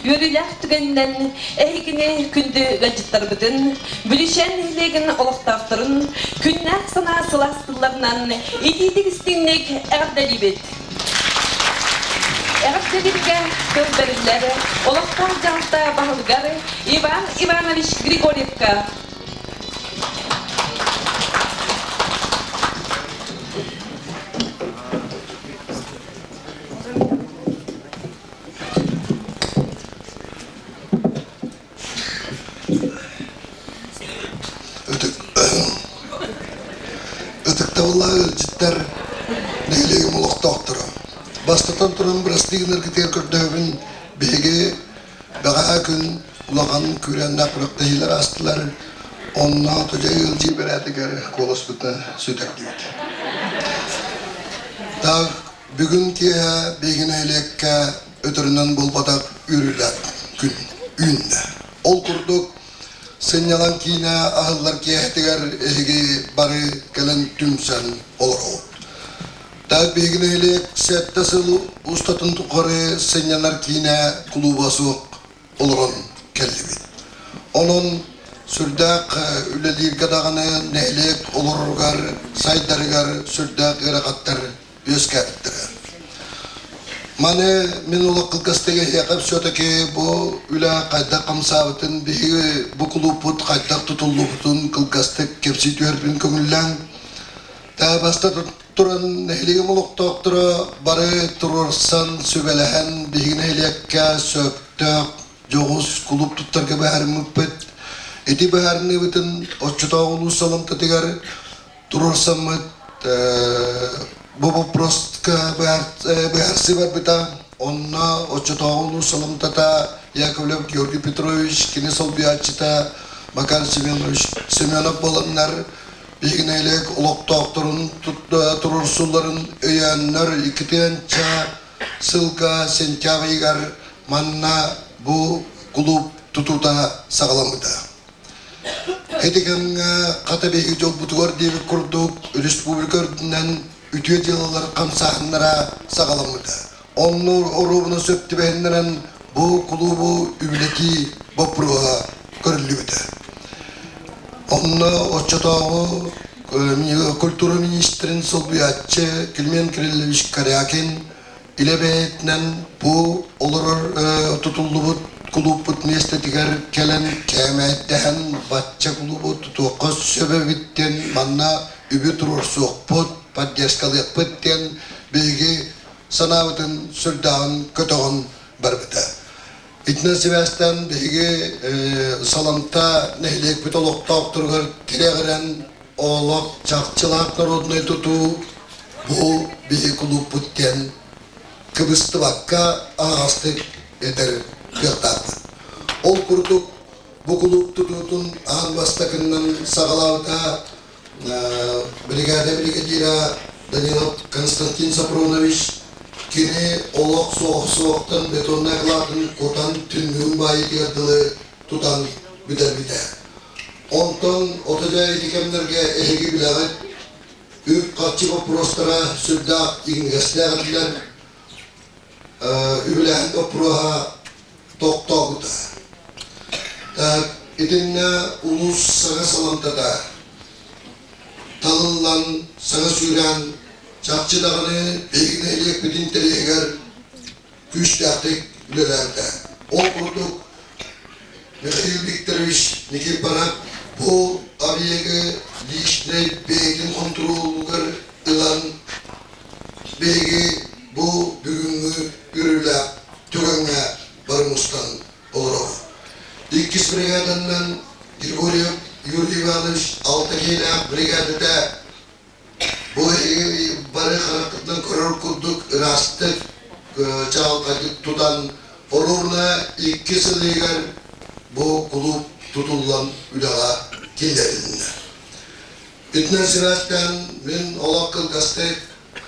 Yürüyler tügenden ehigine kündü gacıtlarımızın, bülüşen hilegen olaqtaqtırın, künnak sana sılastılarından edidik istinlik erdelibet. Erdelibge kıldariller, olaqtaq janta bahılgar Ivan Ivanovich Grigoryevka. Vallahi cidden neyleyim olaq doktoru. Bastatan turun birastiginer gitер kördöbün bege bağa gün ulağan kürenna kuraqtaylar astılar. Onna toja yılcı beratiger kolosputna sütekliğit. Da bugün ki begine elekke ötüründen bolbadak ürüler gün ünne. Ol kurduk senyalan kine ahıllar ki ehtigar ehgi bari gelen tümsen olur o. Da begine elek settasıl ustatın tukarı senyalar kine kulubası olurun kellibit. Onun sürdak ülelir kadağını nehlek olurgar, saydargar sürdak erakattar yöskerttirer. Mane min ola kılkastege yakap söteki bu üla kayda kamsavatın bihi bu kuluput kayda tutuluputun kılkastek kepsi tüyerbin köngüllen. Da basta turan nehligim oluk doktora bari turursan sübelehen bihi nehliyekke söptök joğuz kulup tuttarga behar müppet. Eti beharni bitin oçuta ulu salam tatigar turursan mıt Bobo prostka behar sibar bita onna ochotaulu salam tata Yakovlev Georgi Petrovich kini solbiachita Makar Semyonov bolanlar bilgineylek olok doktorun turursulların öyenler ikitença sılka senkavigar manna bu kulup tututa sağlamıda. Hedigen kata behi jol butugar diye kurduk Respublikadan ütüye yıllar kamsahanlara sağlamıda. Onlar orubuna söptü behenlenen bu kulubu übleti bapruğa görülübüde. Onna oçatağı Kultura Ministerin solbuyatçı Kilmen Kirilleviş Karyakin ile beyetinden bu olur tutuldu kulübüt nestetiker kelen kemetten batça kulübüt tutuqas sebebitten manna übü turur soğput padyaskalı yapıtten bilgi sanavıtın süldan kötüğün barbıda. İtne Sivas'tan bilgi salamta nehlek bitolukta okturgar tireğiren oğlak çakçılak narodnay tutu bu bilgi kulübütten Kıbrıs'ta bakka ağastık eder yırtardı. Ol kurduk bu kulüp tututun ağın bastakından sağalavda brigadira Danilov Konstantin Sapronovich kini olak soğuktan betonuna kıladın kotan tüngün bayi diyadılı tutan bider. Ondan otacağı dikemlerge ehegi bilavet ük kaçı bu prostara südda ingeslerdiler übülen o proha toktoğuda. İdinne ulus sana salantada talınlan sana süren çakçı dağını beygine eliyek bidin teleğer güç dağıtık ülelerde. O kurduk Mikhail Viktorovich Nikiparak bu abiyege lişne beygin kontrolüger ilan beygi bu bugünkü ürüle tügenge barmıştan olur. İkis brigadından Grigoryev Yuri Ivanoviç Altakeyla brigadada bu barı hareketinden karar kurduk rastık çağaltık tutan oluruna ikisi liger bu kulüp tutulan ülağa killerinde. İtnen Sivas'tan ben olakıl gazete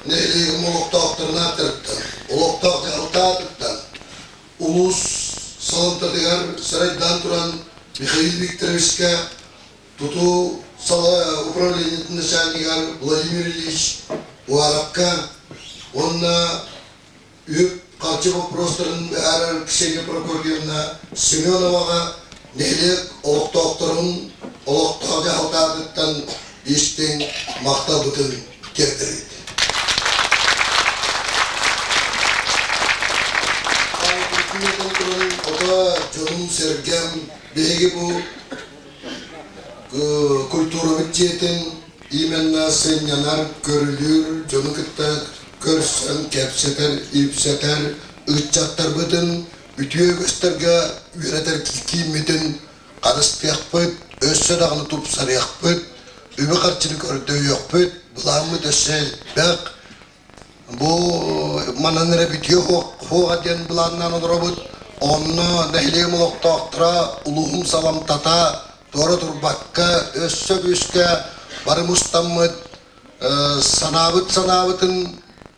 neyliğim olukta aktarına attırıptan, olukta aktarıptan, ulus salanta diğer saraydan duran Mikhail Viktorovич'e tutu upravleniyetin şanigar Vladimir Ilyich Uarapka onna üyüp karşı bu prostorun ve erer kişiye prokurgiyona Semyonova'ga neylik olukta aktarın olukta ve halkadıktan işten maktabıdın getirdi. Oda canım sergem begi bu kulturu bütçetin imenna sen yanar görülür canı kıttak görsen kepseter ipseter ıççattar bıdın ütüye gösterge üreter kimidin karıstayak bıd össe dağını tup sarıyak bıd übü karçını gördüğü yok bıd bulanmı dösel bek bu mananere bitiyor hoğa diyen bulandan olur bıd onu nehliyim olukta aktıra uluhum salam tata doğru dur bakka össe büske barı mustammıd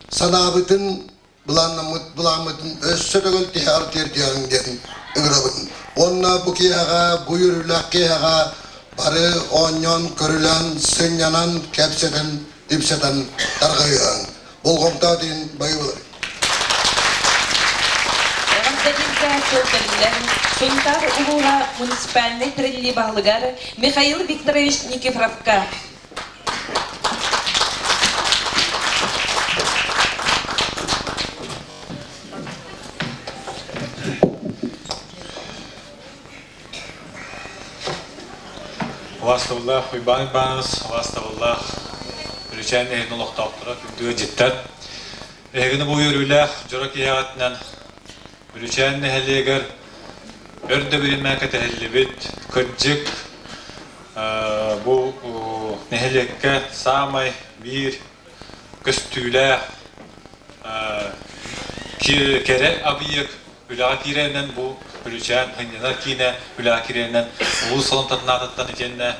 sanabıtın bulanmıdın össe dögül tihar terdiyan den ıgrabın onna bu kiyaga bu yürürlük kiyaga barı onyon körülen sönyanan kepseden ipseden targayıyan bolgomta din bayıbılır. Devletler çöldürülen Suntar Uluğa Municipalne Trelli Bağlıgar Mikhail Viktorovich Nikiforovka. Vastavullah, Uybanız, vastavullah, Ülken ehni olukta okturak, ündüğü cidden. Ehini bu yürüyle, Jorak ihatinen, Ülken nehelliger, örde bilinmeke tehellibit, kırcık, bu nehellikke samay bir köstüyle, kere abiyek, Ülakirenden bu Ülken hınyanar kine Ülakirenden ulus salantatın atattan ikenne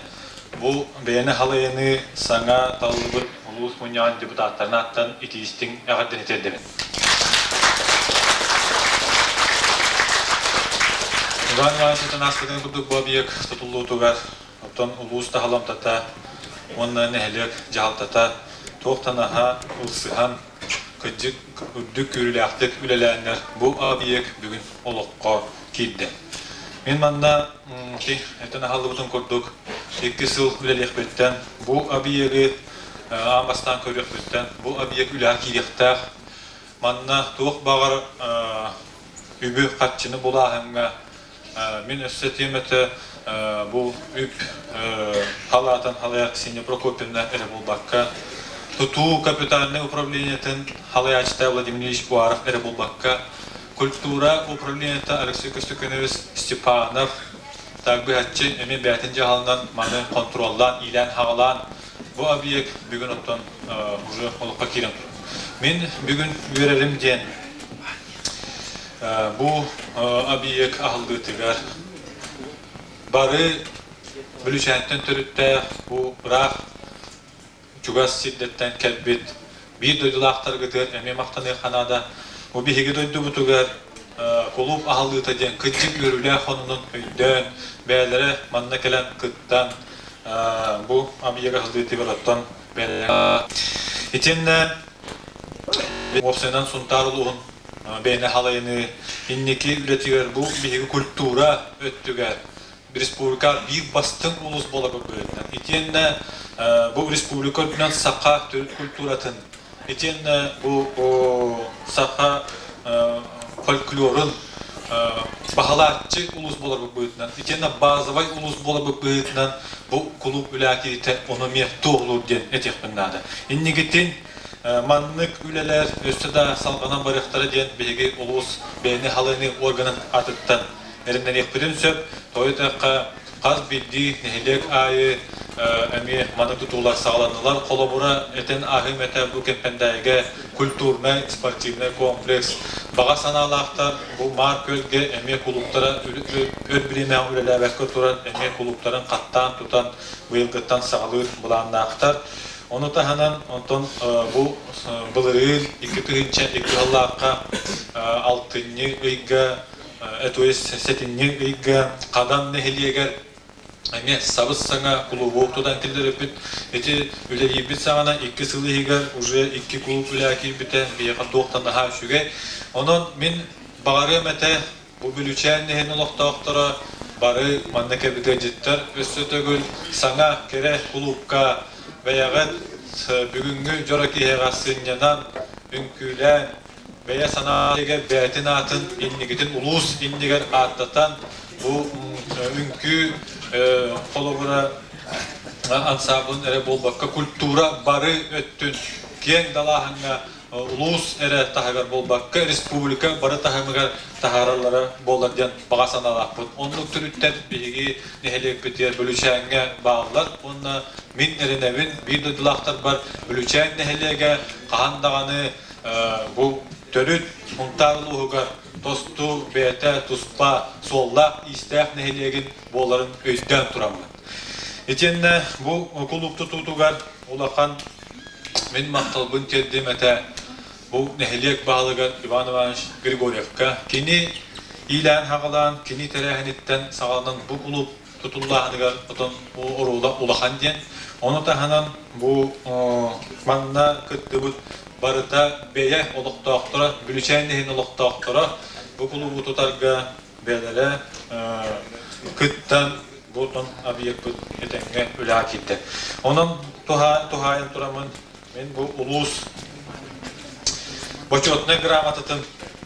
bu beyni halayını sana talıbıt ulus munyan deputatlarına attan itiistin ağadden etendemin. Иван Иванович наскаден курдук бу объект тутулуутугар оттон улууста халамтата онна нехелек жалтата тоқтанаха улсыхан кыджык үрдүк үрүлэхтик үлелээннер бу объект бүгүн олоққа киирде. Мен манна этена халыбытын курдук 2 сыл үлелэхбеттен бу объекты амастан көрөкбеттен бу объект үлээх киирехтах манна туох багар үбү катчыны булаахынга мен өссетимете бу үп халатын халаяк Ксения Прокопьевна эре булбакка туту капитальное управлениетен халаячта Владимир Ильич Буаров эре булбакка культура управлениета Алексей Костюкинович Степанов так бы хатчы эми бәтин жаһалынан маны контроллан илен хагалан бу объект бүгүн оттон уже олукка кирен. Мен бүгүн үйрелим ден бу объект ахылдытыгар бары бүлүшәнтен төрүттә бу рах чугас сиддеттен келбит бир дойдулактар гытыр эме мактаны ханада бу биһиге дойду бутугар клуб ахылдыта ден кыджык өрүлә хонунун өйдөн бәләре манна келен кыттан бу объект ахылдыты бараттан бәләре итенне опсенан сунтарлугун бәйне халайыны иннеки үлетигер бу биһиге культура өттүгер республика бир бастың улус бола көбөйтен. Итенне бу республикадан сака төрүт культуратын. Итенне бу сака фольклорын бахалатчы улус бола көбөйтен. Итенне базовый улус бола көбөйтен. Бу клуб үләките оны мер тоглур ден этекпендады. Иннегетин маннык үлелер өстөдө салганан барыктары ден биги улус бейне халыны органын атыттан эринен экпирин сөп тойтакка каз бидди нехелек айы эми маны тутулар сагаланылар колобура этен ахимете бу кемпендайге культурный спортивный комплекс бага саналактар бу маркөлге эми клубтара өбүриме үлелебекке турат эми клубтарын каттан тутан быйылгыттан сагалыр буланнактар. Onu tahanan ondan bu bılırıl 2 yıllarca 6. ayga etoyes setinni ayga qadan nehliyeger eme sabız sana klubu tutan tilleripit eti üleyi bit sana 2 sılıhiger уже 2 klub ülaki bite bir yakan doğtan daha şüge onun min bağırı mete bu bülüçen nehin loqtaqtara barı manneke bidecitler östögül sana kere klubka veya bugünkü joraki hegasınyanan ünkülen veya sanayiger betinatın innigitin ulus inniger attatan bu ünkü kolobura ansabın ere bolbakka kultura barı öttün keng dalahanga ulus ere tahagar bolbakka respublika barı tahamagar taharallara bolardan baga sanalakpın onluk türütten bigi nehelek bitiyer bölüşenge bağlar onna min erinevin bir dödülaktar var bölüşen nehelege kahandağını bu törüt muntarlıhugar tostu bete tuspa sollak isteyek nehelegin boların öyden turamın etenne bu kulüp tututugar ulakan min maktalbın teddimete bu nehelek bağlıgar Ivan Ivanoviç Grigorievka kini ilan haqalan kini terehenitten sağlanan bu kulüp tutullahıgar oton orula ulakan diyen onu tahanan bu manna kıttıbıt barıta beye oluqtaqtıra bülüçen nehin oluqtaqtıra bu kulubu tutarga belere kıttan buton abiyekbıt etenge ülakitте. Onun tuhayın turamın men bu ulus почетный грамотатын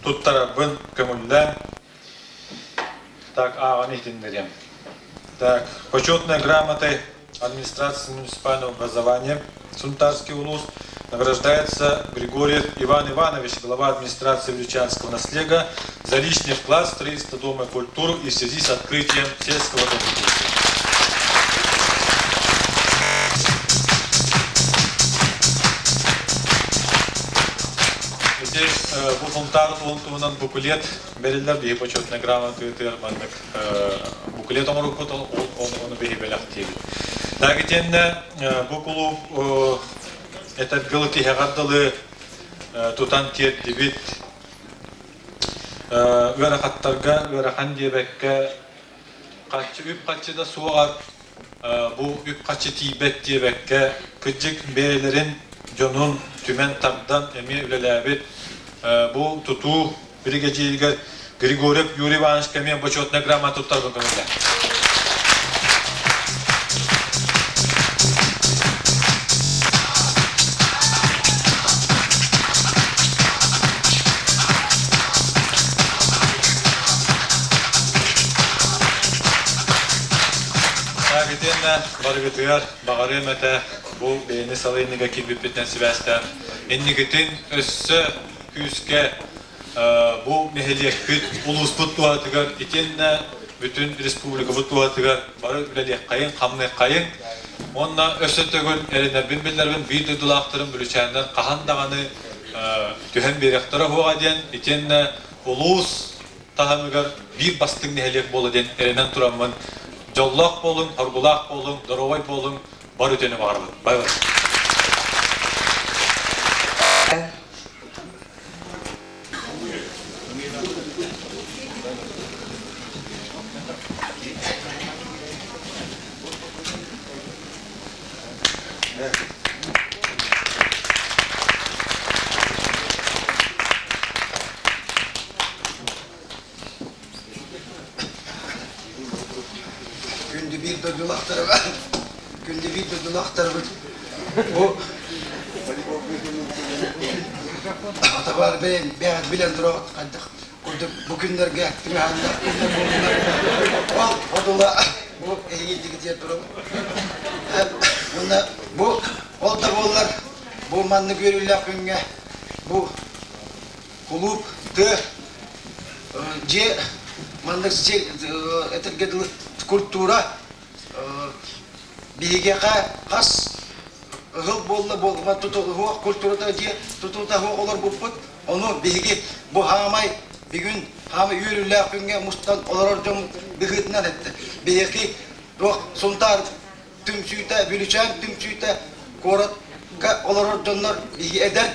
туттарабын көмүллән так ağan ihtindirем. Так, почетной грамотой администрации муниципального образования Сунтарский улус награждается Григорьев Иван Иванович, глава администрации Лючанского наследия, за личный вклад в строительство Дома культуры и в связи с открытием сельского дома культуры. Bu fontar tuğuntuğundan bukulet belirler bir почетный грамоты termanlık bukulet onu rukut onu bir belirtiyor. Dağıtenne bu kulüp etat gılki hegardalı tutan tiyet dibit Örakattarga, örakan diyebekke kaççı üp kaççı da suğar. Bu üp kaççı tibet diyebekke kıcık beylerin jonun tümen tabdan emi ülelebit bu tutu bir geceyilge Grigoryev Yuri Ivанович kemiyen başotna grama tuttar bakımında. Gidene barı götüyor, bağırı mete bu beyni salayını gaki bipitten siveste. Enni gitin össü küske bu meheliye küt ulus futluatıgar itinne bütün respublika futluatıgar barı üleliye kayın, kamne kayın. Onna össü tögül erine birbirlerin bir dudulaktırın bülüçenden kahan dağını tühen berektara huğa diyen itinne ulus tahamıgar bir bastın meheliye bolu den erinen turamın. Jollak bolun, harbulak bolun, darovay bolun, bar öteni vardı. Bay bay. Günde bir dödül aktarı var. Günde bir dödül aktarı var. Bu Atabar benim beyaz bilen duruyor. Bu günler geldi mi anda? Odula bu eğildi gidiyor durum. Bunda bu oldu bollar bu manlı görüller günge bu kulüp de C mandık etergedili kultura bihiге kas hıl bolla tutu kulturada diye tutuda olur bu put onu bihiге bu hamay bir gün hamı yürürler günge mustan olur jom bihitnen etti bihiге yok suntar tüm süte bülüşen tüm süte korat olur jonlar bihi eder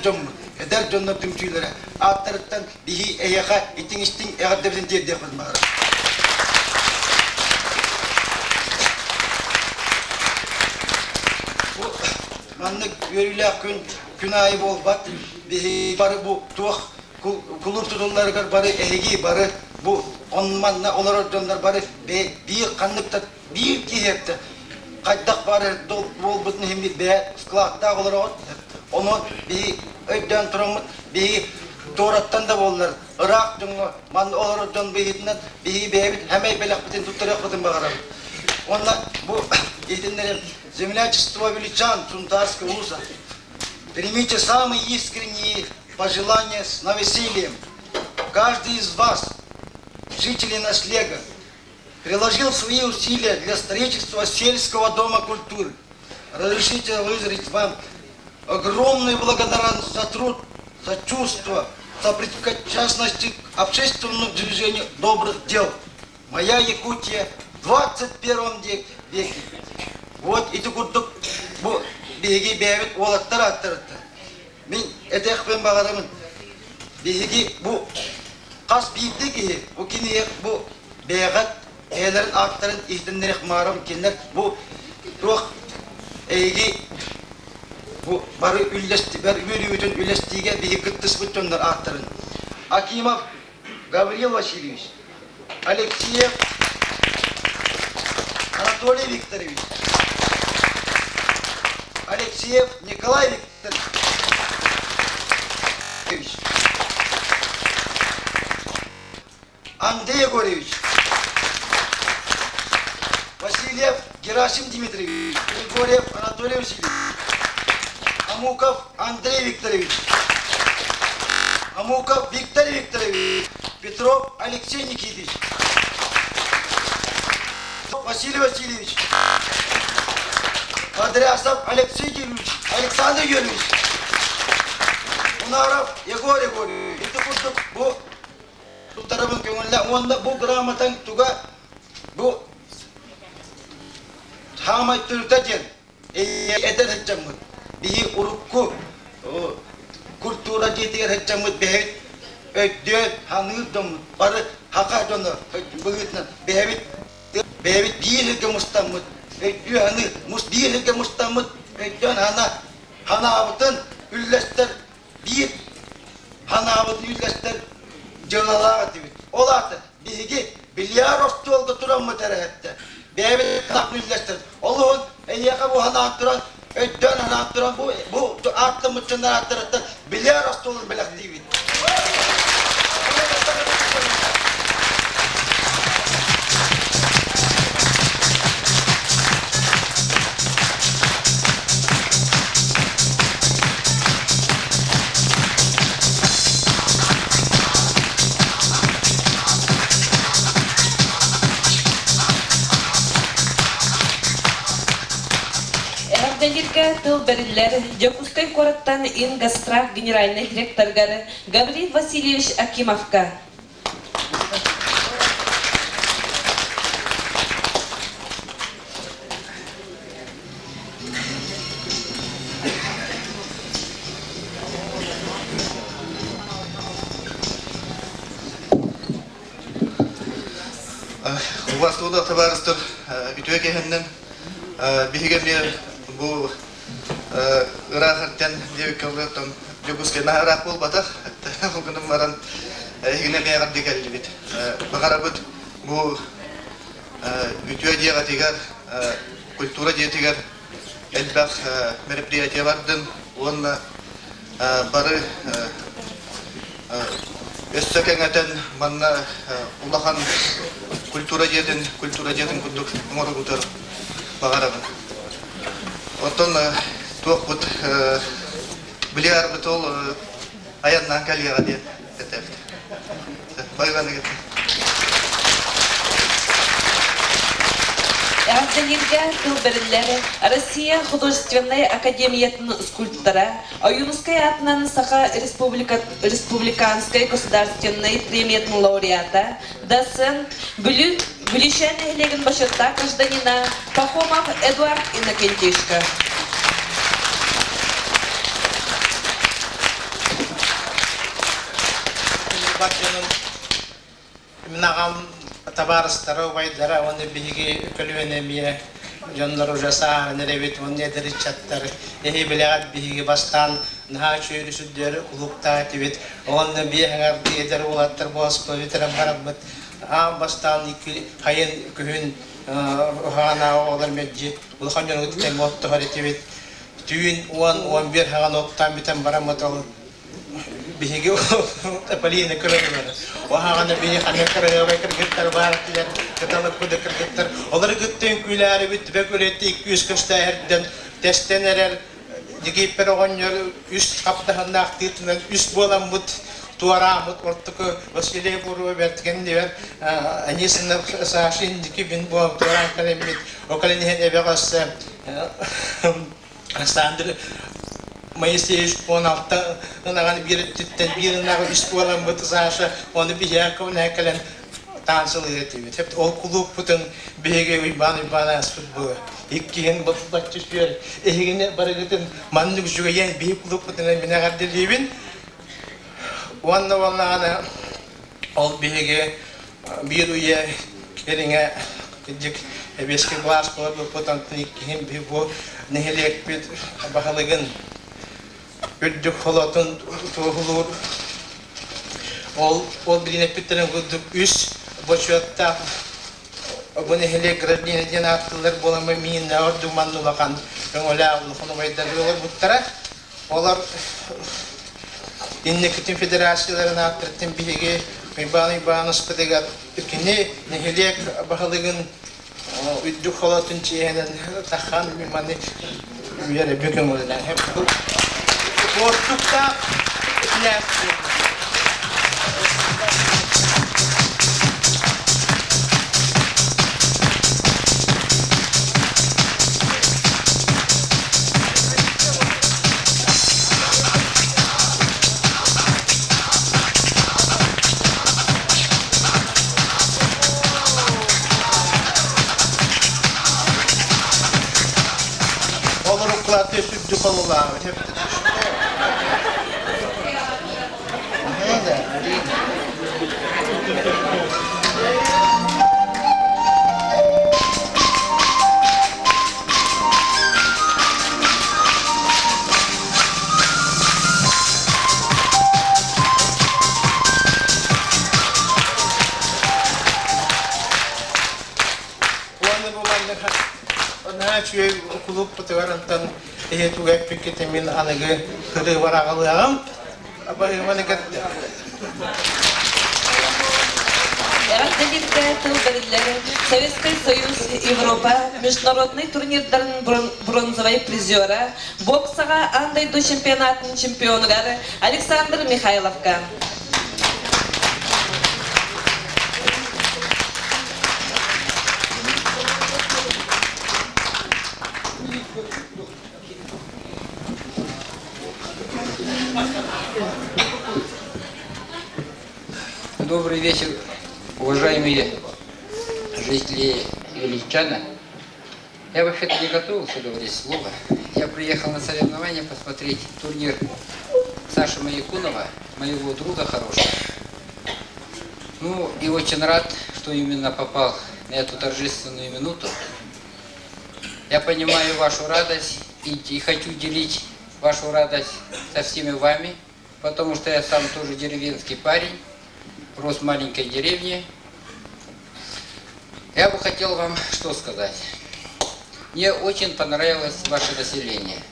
jonlar tüm süylere atlardan bihi eyaka itin istin eğerdebin diye diye kızmağır. Manlık yürüyle gün ayı bol bak barı bu tuğ kulur tutulları gar barı ehegi barı bu onmanla olur dönler barı bir kanlıkta bir kihepte kaydak barı bol bütün himli be sklakta olur onu bir öden turamut bir doğrattan da bollar Irak dönü man olur dön beyitinden bir beyit hemen belak bütün tutturak bütün bağırım onlar bu eğitimlerin Землячество величан Чунтарского улуса, примите самые искренние пожелания с новосельем. Каждый из вас, жителей Наслега, приложил свои усилия для строительства сельского дома культуры. Разрешите выразить вам огромную благодарность за труд, за чувство, за причастность к общественному движению добрых дел. Моя Якутия в 21 веке. Вот iti kurduk bu bilgi beyvet olatlar attırdı. Min etek ben bağırımın bilgi bu kas bildi ki bu kini bu beygat eylerin aktarın ihtimlerek mağaram kinler bu ruh eğgi bu barı üllesti bar yürüyüşün üllestiğe bilgi kıttıs bütünler aktarın. Akimov Gavril Vasilyevich, Alexeyev Anatoly Viktorovich, Алексеев Николай Викторович, Андрей Егорович, Васильев Герасим Дмитриевич, Григорьев Анатолий Васильевич, Амуков Андрей Викторович, Амуков Виктор Викторович, Петров Алексей Никитич, Василий Васильевич, Подрясов Алексей Юрьевич, Александр Юрьевич, Унаров Егор Егорович. Itu untuk bu tarafın köyünde onda bu gramatan tuga bu hamay türtejen eder hecamut bihi urukku kultura jetiger hecamut behet ödül hanıdım barı haka donu bugünden bebit değil ki mustamut ödül hanı mus değil ki mustamut ödül hana avutun üllester bir hana avutun üllester cılala gibi olatı bilgi bilyar ostu oldu turan mı terehette bebit naklı üllester olun yaka bu hana aktıran ödül hana aktıran bu arttı mıçından arttırıttı bilyar ostu olur belak değil. Эрденирге тыл бериллер Жокускай кораттан Ингастрах генеральный директоргары Гаврил Васильевич Акимовка. Uvastığında tabarıstır ütüye kehendim bihigemler bu ırahattan diye kavgadan Jokuskay naharak olmadı. Bugünüm varan yine meğer dikelli bit. Bakarabut bu ütüye diye gatigar kultura diye tigar elbak merepdiyete vardın. Onunla barı Östökengaten manna ulahan kultura jedin kuduk ngoro gutar bagarabın. Oton tuak but biliar betul ayat nangkali ya dia tetep. Bagaimana gitu? Эрденирге тыл бериллер Россия художественной академиятын скульптора Аюнускай атынан Саха республиканской государственной премиятын лауреата доцент Бүлишен Элегин башырта гражданина Пахомов Эдуард Иннокентишко. Bakıyorum, minağam tabarıstara vaydara onu bilgi külüvenemiye jonlar ujasa nerevit onu nedir çattar ehi bilegat bilgi bastan naha şöyle südleri ulukta tibet onu bir hangar diğer olattır boğaz pavitram harabet bastan iki hayın kühün hana olur medci ulhanyon utten motto haritibet tüyün 11 hagan ottan biten baramat olur bihi tapali ne kırılır. Wahana bihi kanne kırılır ve kırgıtlar var ki katalık bu da kırgıtlar. Onlar gittiğin kuyları bit ve kuleti 200 kışta herden testeneler digi perogonyor üst kaptahan aktiğinden üst bolan mut tuaramut ortuku vasile buru vertgen diyor. Anisinin sahşin diki bin bu tuaran kalemit o kalenihen evegas standır Mayıs 16'da nagan bir tütten bir nagan üst olan batısarsa onu bir yakın nekalen tansıl üretiyor. Hep o kulüp putun bege uyban asfır bu. İkiyen batış bir ehine barıgıtın manlık jugayen bir kulüp putun bina gardelibin. Valla ana ol bege bir üye kerine gidecek eski klas kulüp putun ikiyen bir bu nehelek bir bahalıgın Üddük halatın tuğulur. Ol birine pittirin güddük üst boşuyatta bu nehle gradine diyen attılar bulama miyinle ordumanlı bakan öyle ulufunu maydarıyorlar buttara olar dinlekitin federasyonlarına attırttın bilgi mübani spedigat ikini nehle bahalığın üddük halatın çiğnen tahan mimani yere büküm olan hep Korktukta ne yapıyor? Olur oklatı sürdük olurlar. Hep Ona çüye kulüp pıtıvarantın tuğay piketimin anıgı hırı varağılığım. Ama hemen gitti. Әрәттәләрдә тыл беренләре Советский Союз, Европа, международный турнирларның бронзовый призеры, боксага андай до чемпионатының чемпионгары Александр Михайловка. Добрый вечер, уважаемые жители Ильичана. Я вообще-то не готовился говорить слово. Я приехал на соревнования посмотреть турнир Саши Маякунова, моего друга хорошего. Ну и очень рад, что именно попал на эту торжественную минуту. Я понимаю вашу радость и хочу делить вашу радость со всеми вами, потому что я сам тоже деревенский парень. Рос в маленькой деревне. Я бы хотел вам что сказать. Мне очень понравилось ваше население.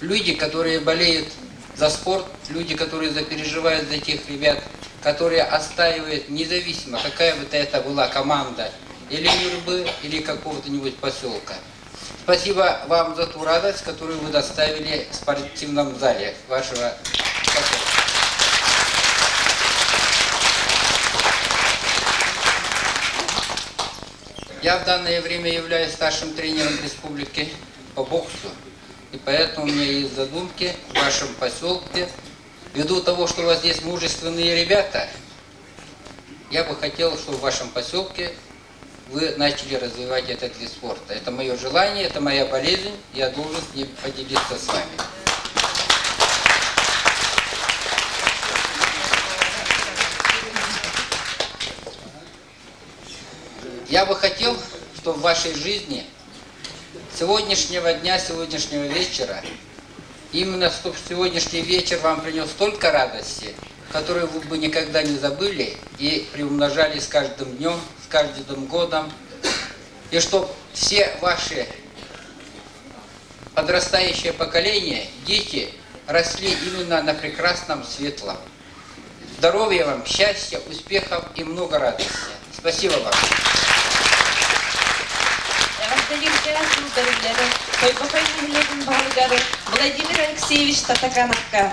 Люди, которые болеют за спорт, люди, которые переживают за тех ребят, которые отстаивают независимо, какая бы это была команда, или Юрбы, или какого-то-нибудь поселка. Спасибо вам за ту радость, которую вы доставили в спортивном зале вашего поселка. Я в данное время являюсь старшим тренером республики по боксу, и поэтому у меня есть задумки в вашем поселке. Ввиду того, что у вас здесь мужественные ребята, я бы хотел, чтобы в вашем поселке вы начали развивать этот вид спорта. Это мое желание, это моя болезнь, я должен с ним поделиться с вами. Я бы хотел, чтобы в вашей жизни сегодняшнего дня, сегодняшнего вечера, именно чтобы сегодняшний вечер вам принес столько радости, которую вы бы никогда не забыли и приумножали с каждым днем, с каждым годом. И чтобы все ваши подрастающее поколение, дети, росли именно на прекрасном, светлом. Здоровья вам, счастья, успехов и много радости. Спасибо вам. Әрәттәләрдә тыл беренләре Тойбакай мәхәлләсенең балыгары Владимир Алексеевич Татакановка.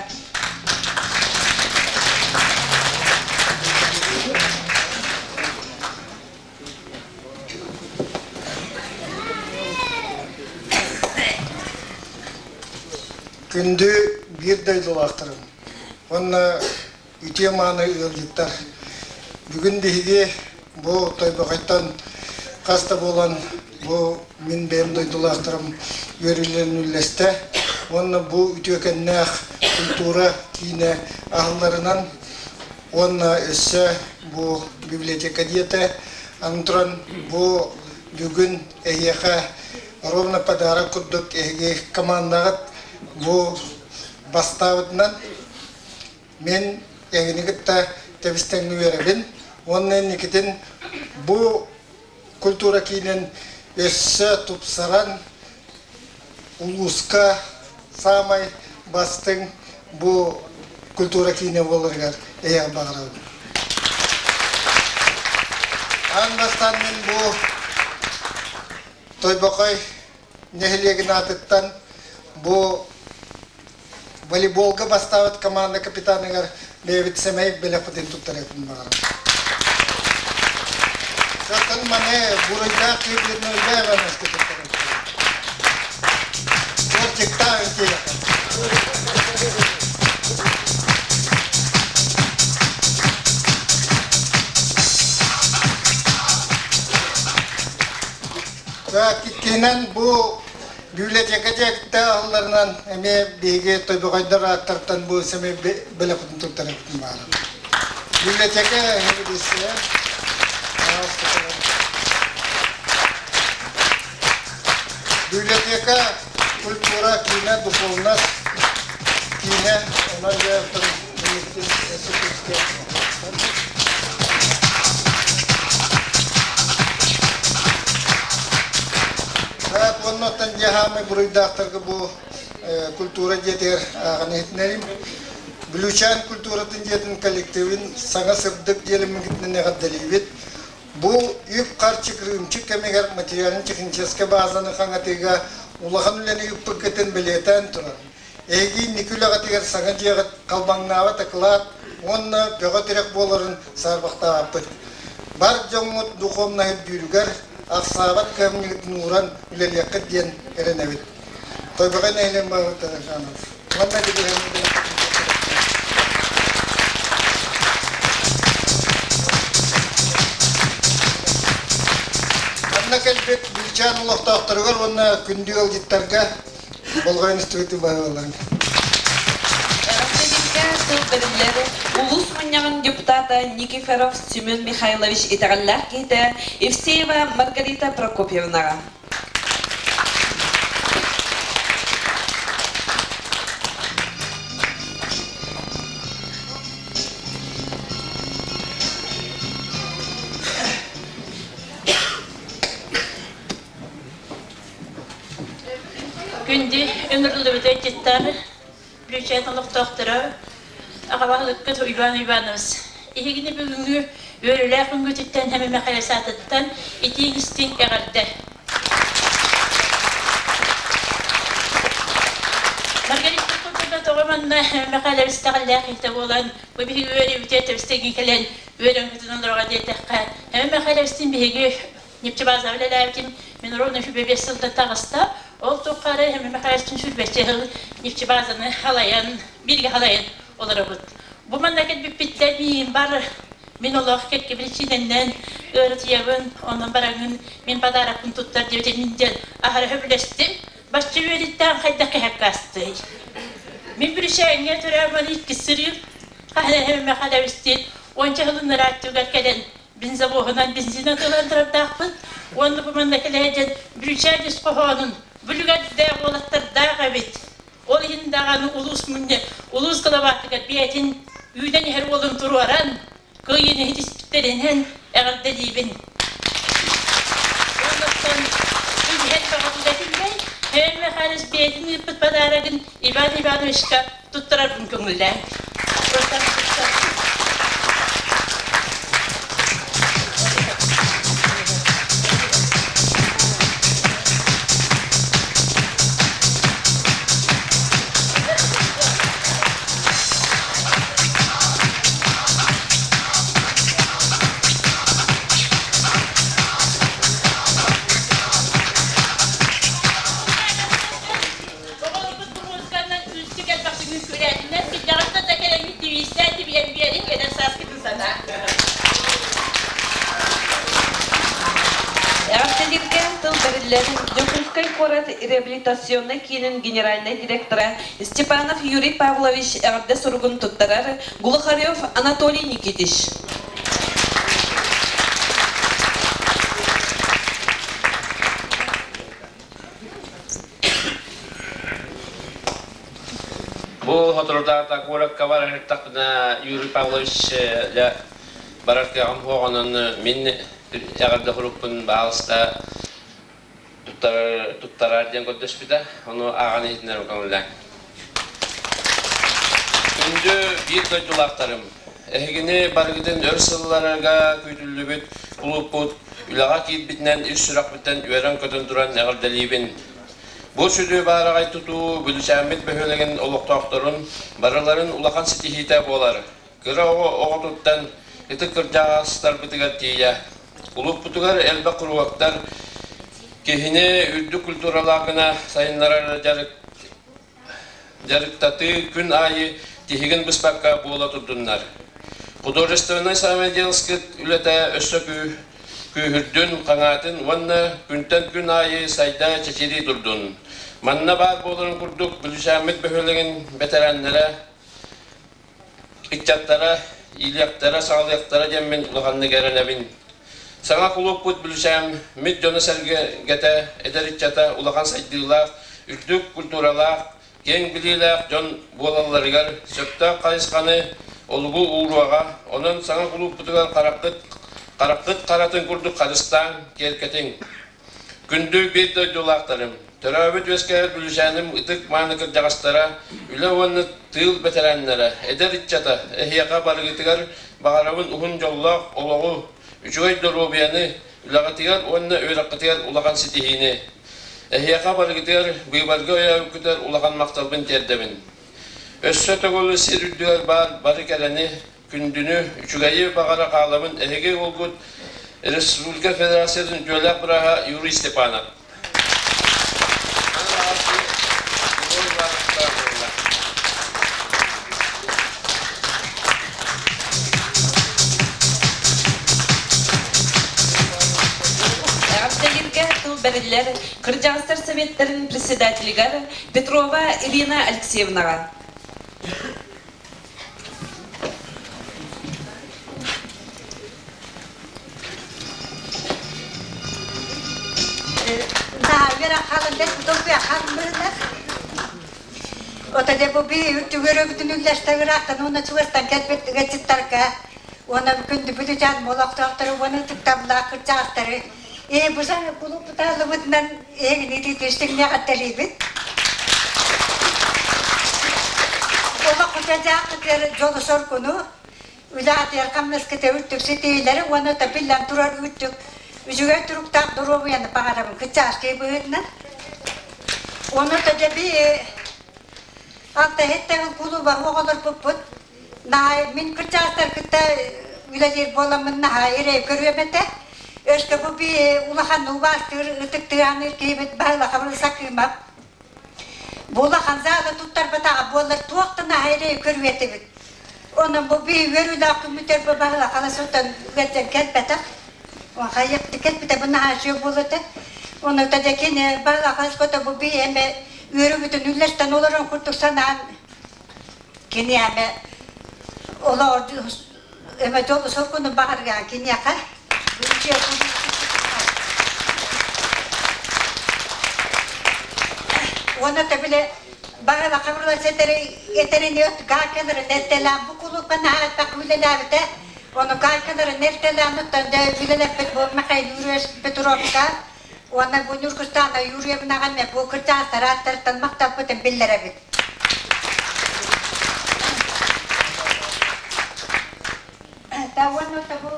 Күнді бір дайдылақтырым. Онна үте маны өлдіктар. Бүгін деге бұл Тойбақайттан қаста болан бұл мен бәйім дайдылақтырым өрілерін үлесті. Онна бұл үте кәннәқ культура кейіне ағыларынан онна өссі бұл библиотека диеті. Антран бұл бүгін әйеға ровно подарок күрдік әйге командағыт. Бұл бастауыдынан мен әңгінігітті тәбістеңі өребін. Онын некетін бұл культура кейінен өссі тұпсаран ұлысқа самай бастың бұл культура кейіне болырғар әйеғі бағырауды. Ан бастан мен бұл Тойбақай нәхілеген атыттан бұл волейболға бастауыт команда капитаныгар Дэвид Семей белепотин туттаретін бағырым. Жатын мане бұрыйда қиблерін өлбе әвәместі туттаретін. Ортекта өнте яқын. Кеткенен бұл библиотека жекті ağlarından әме беге Тойбақайдар аттарттан бұл сәме белепотин туттаретін бағырым. Библиотека әңгедесі библиотека культура кине духовность кине она же коннотан яхамы буруйдактарга бу культура жетер агынетнерим. Бүлүчан культуратын жетін коллективин саңа сырдык елімігітіне ғаддалибет. Бұл үйіп қарчы кірімчі кәмегер материалын техническе базаны қаңатыға улахан үлені үппіккетін білетен тұрар. Эги никуляға тегер саңа жеғыт қалбаңнава тақылат, онна бөға терек болырын сарбақта апыт. Бар жоңмут духовна үйдігер, ақсабат кәмігітін уран үлелеқіт ден әренәвет. Тойбаған әйлем бағыттаны жаныз. Онна дегенде Келбет Бүлчан ұлықтақтырғыр, оны күнді олжеттарға болған үстіветі бағалан. Әріптелікке тыл бірілері Улус Мұньяғын депутаты Никифоров Семен Михайлович итағаллар кейті Евсеева Маргарита Прокопьевнаға. Күнді өмірлі өтеттері, Бүлчан ұлықтақтыры, ағалақлыққа Иван Ивановыз. Егіне бүгінгі өрілі күнгі түттен әмі мәқалі сатыттан етеңістен әғарды. Маргарита Прокопьевна тоғыманна мәқалі өстіғаллақ еті болан, көбігі өрі өтеті өстеген келен өрін күтінің ұрға детіққа. Әмі мәқалі өстен бейгі Непчебаза білеләвден мен ровно шүбебес сылды тағыста, ол тоққары әмі мәқалыстың шүрбәтчі Непчебазаны халаян, бірге халаян олары бұд. Бұл маңдакет бүппеттер бейін бар, мен олақ кетке білчиненнен ұрыт ебін, оның бараңын мен бадарақын тұттар деуден менден ағыры хөбілестім, башчы өреттен қайдақы әккасты. Мен бүрішәңе түрәмін еткі сұрыр, қағына әмі мәқалыстен, онча ғылыныр аттуғар кәден, бензовоғынан бензин атыландырдақпын, оны бұманда келәден бүрчәдес қоғанын бүлігәдді олаттардағы бет. Ол ендағаны ұлыс мүнде, ұлыс қылабатыға бәйтін үйден әр олын тұру аран, көйені хетіспіттерінен әғірді дейбін. Ондықтан үйден бағылда білмей, әмі қарыз бәйтін үппіт бадарағын Иван Ивановичқа тұттырар бұн көңілі. Реабилитационный кинен генеральный директора Степанов Юрий Павлович әрді сұрғын тұттарар Глухарев Анатолий Никитич. Бұл ғатырда көріп кавар тақына Юрий Павлович барарке амғоғанын мен әрді құрықпын бағылыста туттарар ден көтөш биде, оны ағаны етінер өкәңілі. Үнді бір көйтулақтарым. Әхігіне барғыдың өрсылларыға көйтілі бүт, ұлып бұд, үлаға кейт бітінен, үш сұрақ біттен өрен көтін тұран әғірдәлейбін. Бұл сүді барағай тұту, бүлісәмет бөхөлеген олықтақтырын, барыларын улақан сетихита болар. Кыра оғытыттан, етік кіржағастар бітігер тейе. Ұлып бұтығар әлбі құруақтар, Кехине үрдү культуралағына сайынларар жарықтаты күн айы тихиген бұспаққа бола тұрдынлар. Художественный самоделскет үлеті өссі күйірдін қаңатын, онна күнтен күн айы сайда чечери тұрдын. Манна бар болырын күрдік бүлісәмет бөхөлеген бетерәнлері, икчаттара, илияқтара, сағылияқтара жеммен ұлғанны кәрінәбін. Саңа құлып бұд бүлісәм, мүд жоны сәргеті, әдәрітчата, ұлақан сайдылақ, үрдік культуралақ, кен білілақ, жон болаларығар, сөпті қайысқаны, олығы ұруаға, оның саңа құлып бұдығар қараққыт қаратын күрдік Қазақстан керкетің. Күндü bir doydulaqtarım. Töröbüt өскәр бүлüşәнім ытык маныкыр жағастара, үлі оны тыл бәтәрәнлері, әдер итчата, әхияқа барғытығар бағарауын ұхын жоллақ олағу, үшігай дұрубияны, үлағатығар оны өйраққытығар улаған сетихіне, әхияқа барғытығар бұйбарғы өйәу күтер улаған мақталбын тердемін. Өссө тоғылы сер үрдігар бары кәрәні, күндіні үшігайы бағара қаламын әхеге олғыт Республика Федерацияның жөләк бұраға Юрий Степанов. Бәрілер Кырджағыстар Советтерінің председателігері Петрова Ирина Алексеевнаға. Вера халындас добя халмырнас. Ота деп би үтүгөрөбүтүн үлләштәгәрәктән уны чугастан кәтбет гәҗиттәргә. Уны күндү бүлҗан молактактыры уны тиктабла кырчактыры. Bu sana kulup tutarlığından nidi düştüğüne atteliyip. Ola kutacak yolu sorkunu. Ülaat yarkamlas kete ütük setileri onu da billan durar ütük. Üzüge turuktak durumayan bağırımın kıçaş gibi büyüdüler. Onu da bir altta hetteğin kuluba oğulur puput. Min kıçaşlar kıta ülajer bolamın hayır görüyemete. Özke bu bir ulahan uvastır, ıtıktığanır kıymet bağla kabul sakımap. Bu ulahan zağı tuttar batağı boğular tuğaktına hayreyi körüveti bit. Onun bu bir verüyle akım müter bu bağla kalasıdan ügetten kelpetak. O hayıktı kelpete bunun haşıyor bulurdu. Onu da kene bağla kalasıdan bu bir eme yürü bütün ülleşten olurun kurtuk sana. Kene eme ola eme dolu sorkunu bağırgan kene yakar. Ona da bile bağla kabul etleri yeterini kalkanları nettelan bu kulüpten hayat takvile lavete onu kalkanları nettelan da bile lepet bu makay yürüyüş Petrovka ona bu Nurkustan'da yürüye binagan ne bu kırta saratlardan maktab kutem billere bit. Da onu da bu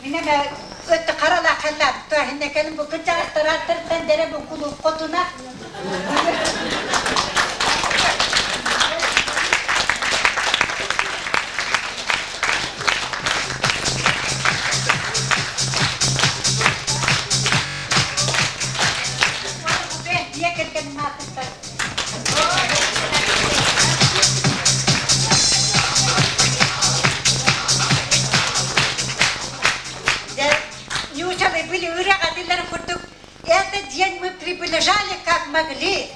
Minema öte karala kallar, tuhine kelim bu kıçak taratırdan dere bu kulu kotuna. Niye kerkenim atışlar? Были выработаны куртук. Этот день мы приближали как могли.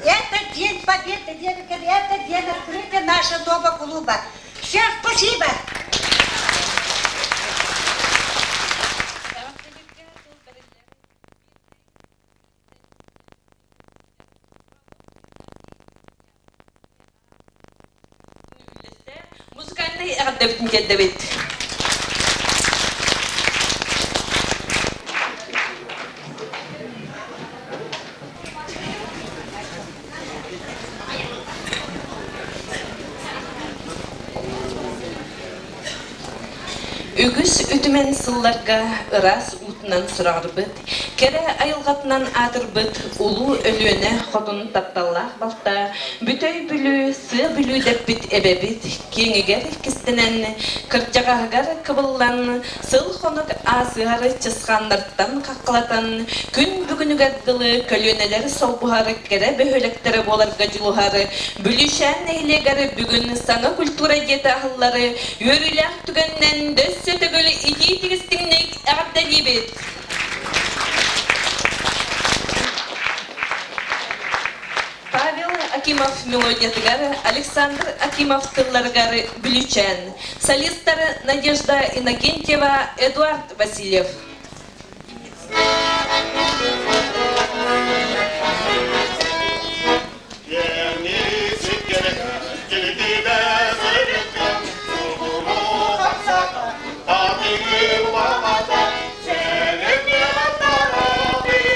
Это день победы, это день открытия нашего нового клуба. Всем спасибо! Музыкальный артефакт Давид. Үгіс үтімен сылларға ырас утынан сұрағырбыт, кәрі айылғатынан атырбыт, улу өліөне қотын тапталлақ балта, бүтөй бүлі, сы бүлі дәппіт әбәбіт, кеңігер кістінен, кірчағағығар кыбыллан, сыл қонық асығары чысқандырттан қаққылатан, күн бүгінігер дылы көліөнелер солбуғары кәрі бөхөліктері боларға жылуғары, бүлішән әйлегері бүгін саңа культура деті ақыллары, өріләқ түгеннен дөс Сөтөгөлі иди тігістіңнік әғапдәлі бет. Павел Акимов мелодиятығары, Александр Акимов тылларғары бүлічән. Солистары Надежда Иннокентьева, Эдуард Васильев. Senin yalanlar abi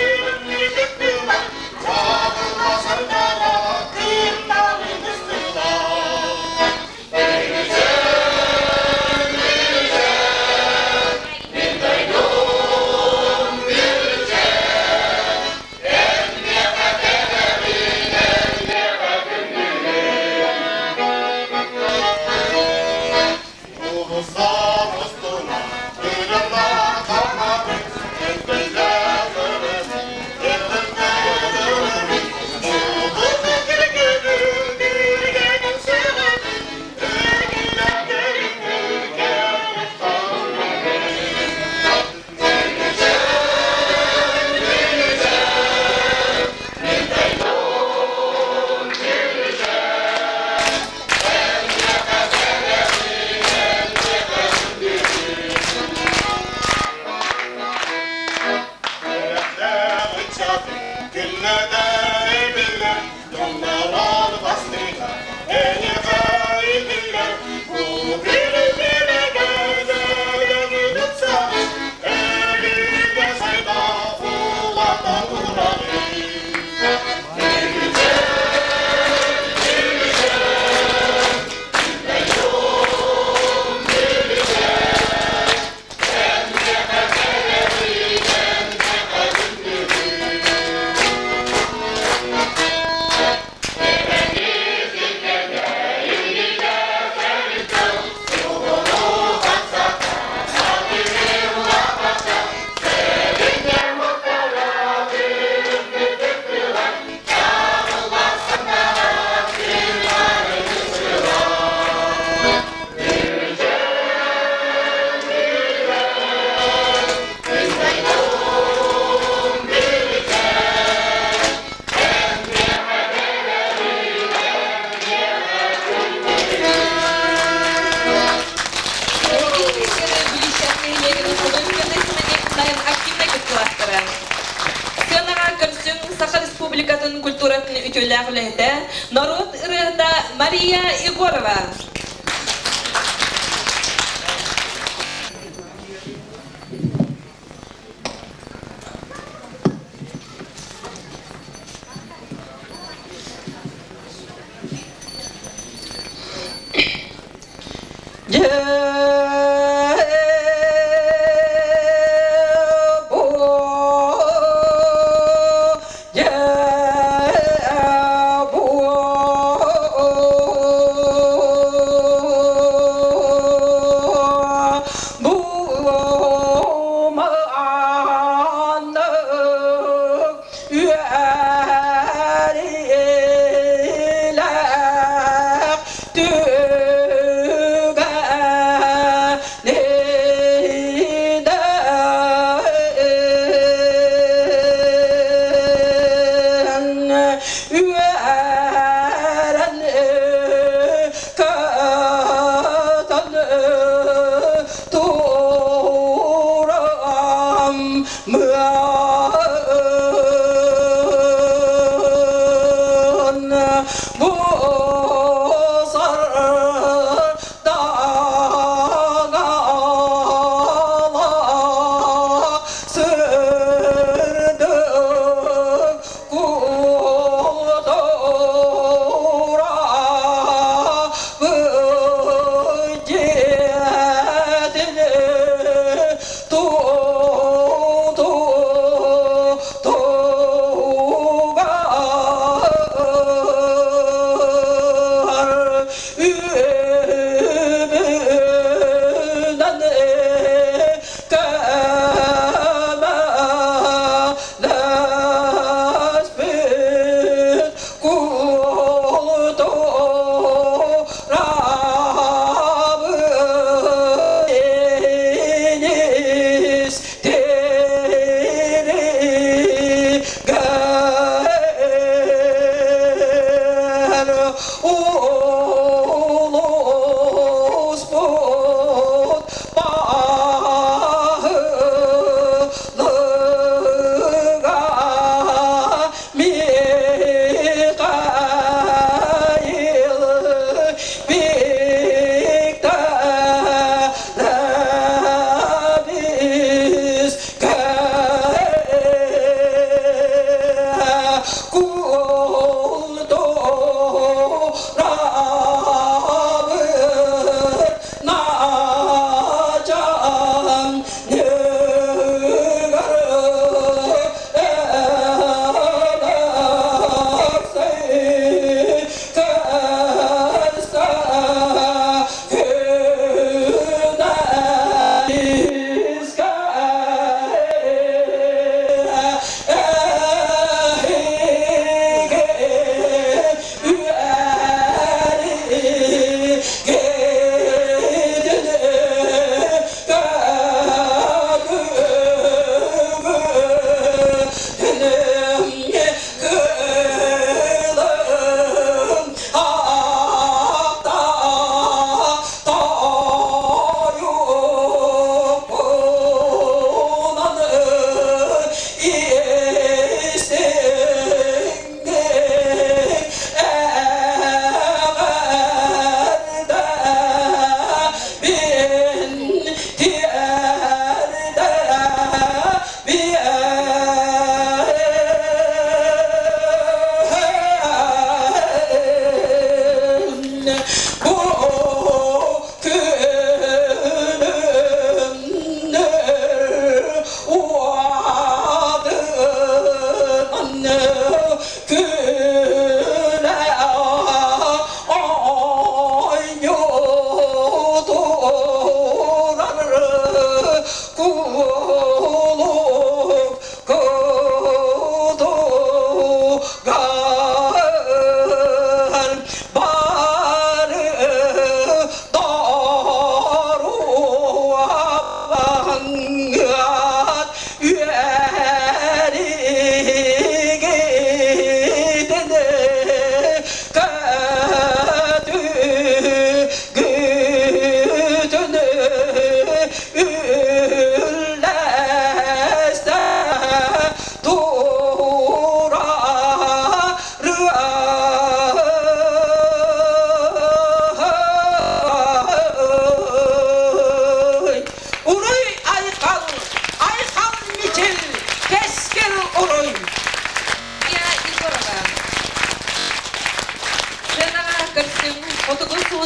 Саха Республикатын культуратын ütülärlehte народ ырыта Мария Егорова.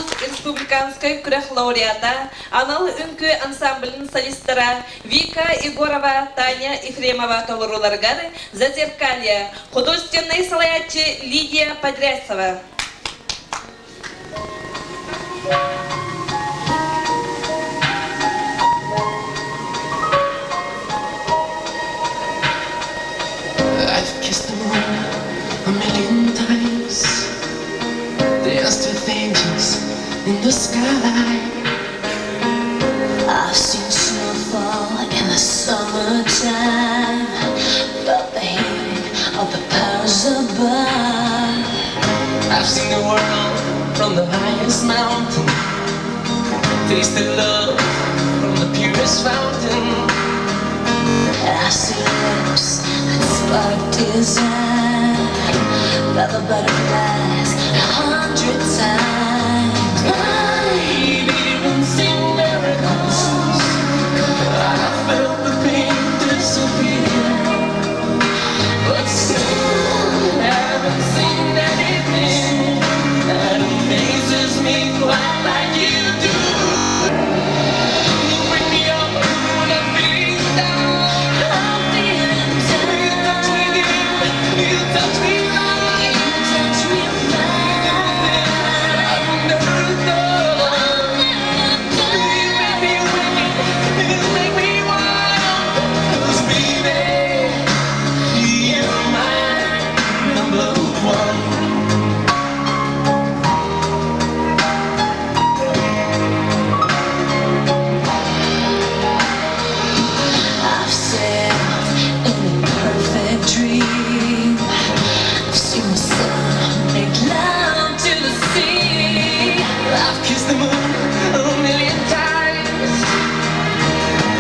Союз республиканской күрәх лауреата, анал үнкі ансамблін солистера Вика Егорова, Таня Ефремова толыруларгар, Зазеркалье, художественный салаятчы Лидия Подрясова. I've kissed the moon a million times, danced with angels in the sky. I've seen snow fall in the summertime, felt the healing of the powers above. I've seen the world from the highest mountain, tasted love from the purest fountain. I've seen lips that spark desire, felt the butterflies 100 times. I've even seen miracles, I felt the pain disappear, but still I haven't seen anything that amazes me quite like you do. You bring me up when I'm feeling down. I'm feeling down. You touch me right. You touch me right. I've never done. You make me wicked, you make me wild. 'Cause baby, you're my number one. I've sailed in a perfect dream. I've seen the sun make love to the sea. I've kissed the moon a million times,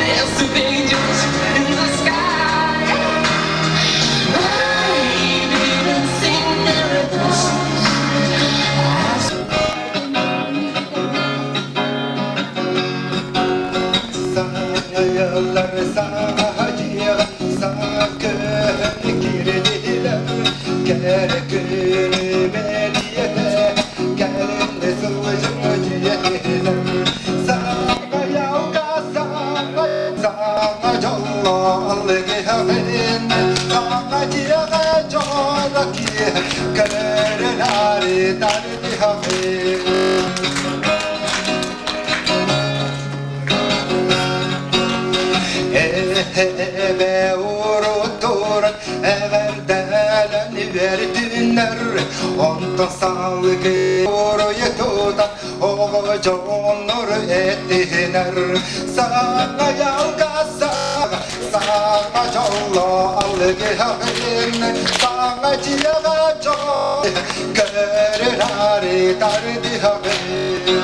danced with angels in the sky. I've even seen miracles. Yıllar sağacıya sakın girdiler. Gel günü medyede gelin de sılıcıya sana yavga sana jollı gihin sana ciğe jolaki kırnari dardi hamin. Ebe uruturun everdelen verdinler. Ondan sağlıkı uruyu tutan oğucu onur ettiler. Sana yavga sana jollu algı hamin. Sana ciğe jollu kırnari dardi hamin.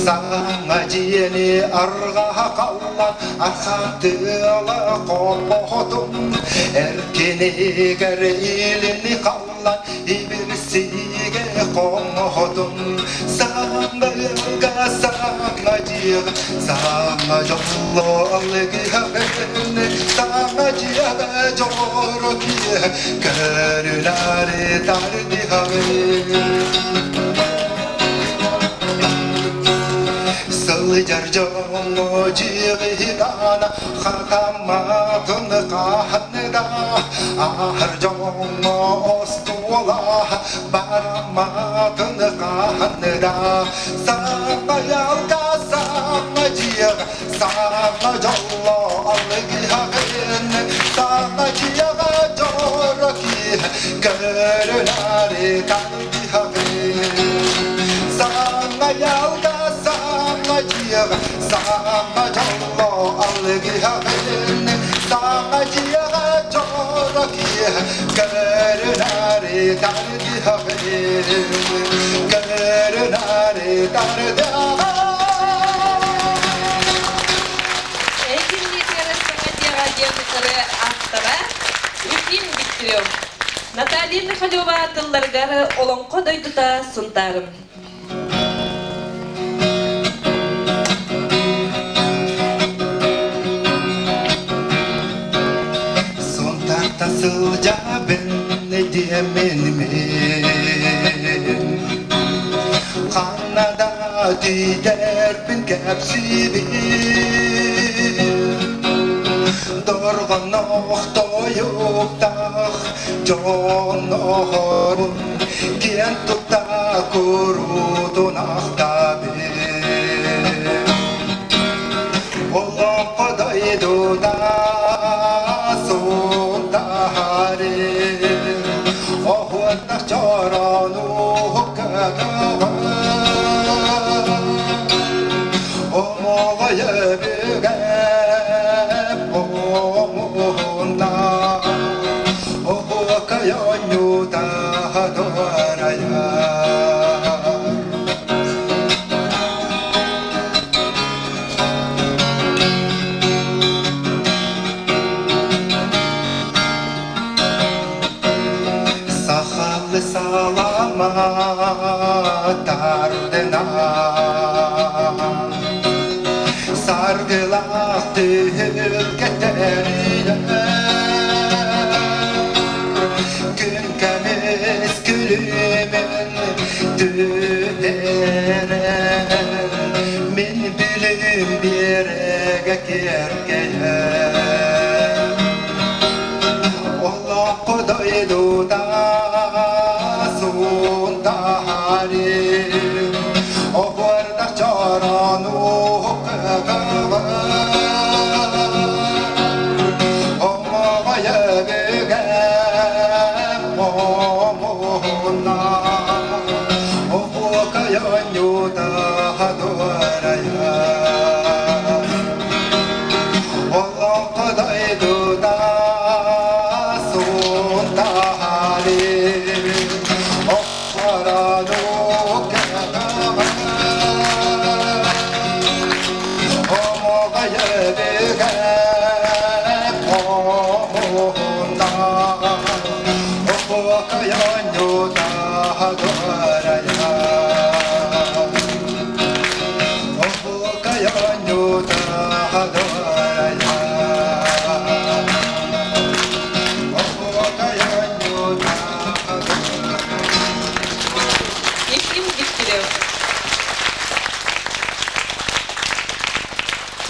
Sana ciyeni arga kallan arkatıla kolodum. Erkeni gereğilini kallan ibirsige komodum. Sana yılga sana ciğe sana jollu algı haberine. Sana ciğe jollu kiye kırnari dardi haberine. Sılcarcımı ciğidana Hakamatını kahneda Aharcımı ostula Baramatını kahneda Sana yalga sana ciğ Sana jollo algı hakin Sana ciğe joraki Görünari kalbi hakin Sana yalga sana ciğe sana jollo algı hakin Sana ciğe joraki Görünari kalbi hakin Görünari kalbi hakin. Этимниклері саңатияға деңгісірі ақтыра үтін биттірем. Наталья Михалева тылларгары олонқо дойдута сунтарым. Suntarta sılca ben ne diyemenim dider bin kapsibi Dorgan toyuktah jonor Kien tukta kurudun ahtabi Allah qadaydu da suntahari Ahwatnak jaranu hukkagawa Omoğaya bügep omuğunda Ohukayanyu daha doğraya Sahalı salamat ardına Sargılar tülketeriyle Gün kemiz gülümün düdere Min bilim bir kerkeye Allah kodaydu da suntahari O bardak çaranu hukkagawa Omoğaya bügep omuğuna Ohukayanyu daha doğraya Allah kodaydu da suntahari O baranu Omoğaya bügep omuğuna Ohukayanyu daha doğraya Ohukayanyu daha doğraya Ohukayanyu daha doğraya Ефим Дегтярев.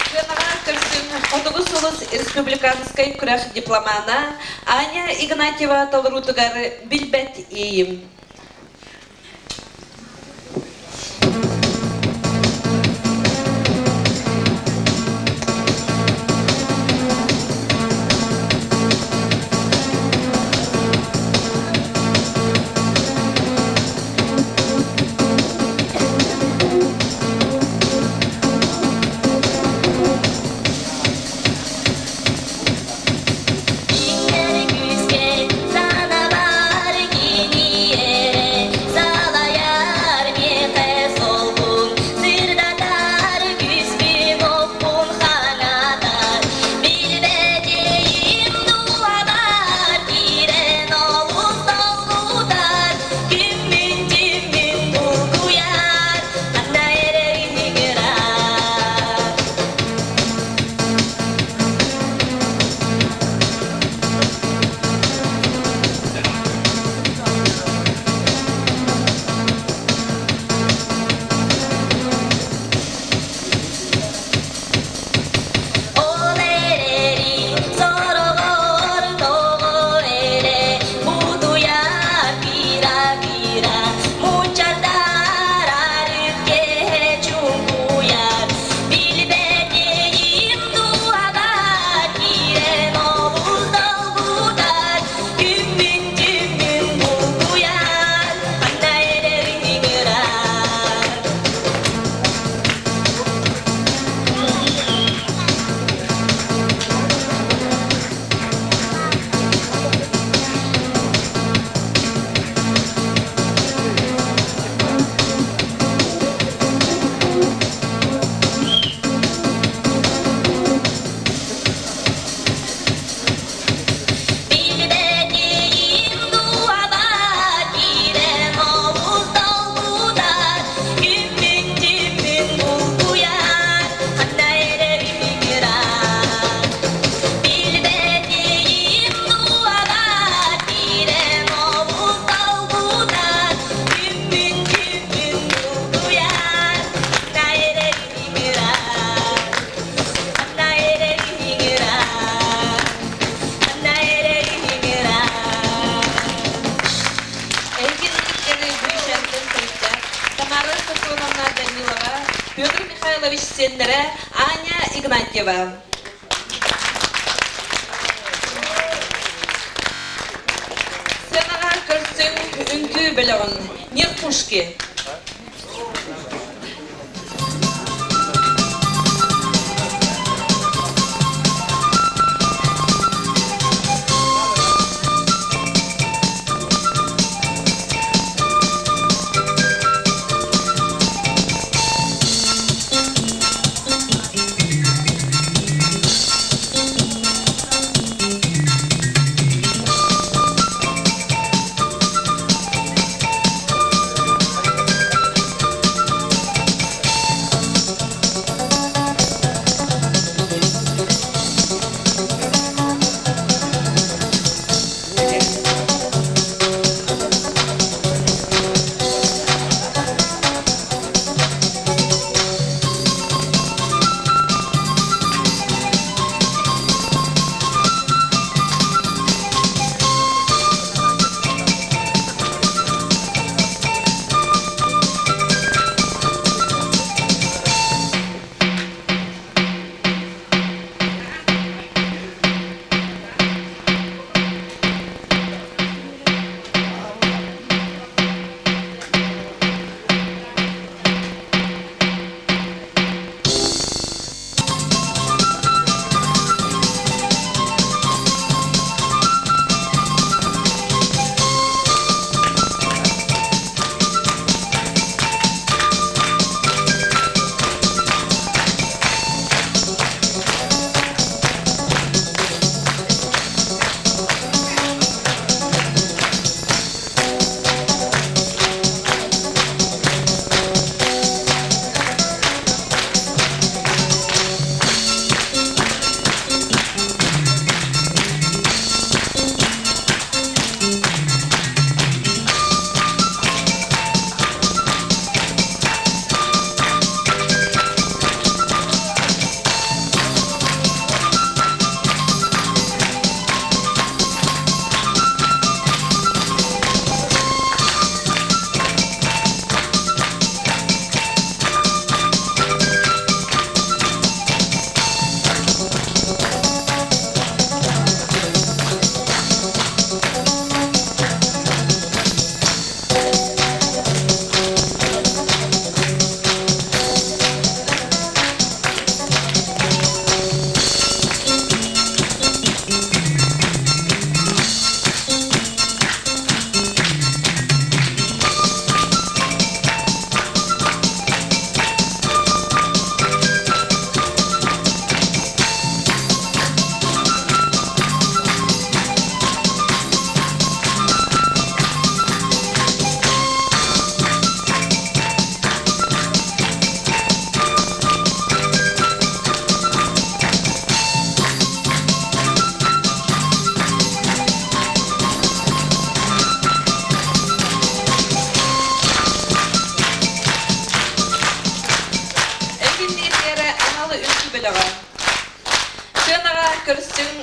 Членова Кырсын Отугус улус республиканской күрәш дипломана Аня Игнатьева Талрутугары билбет ийим. Sana var giniye Игнатьева. Сценаға көрсің үнкі білігін Нирпушки.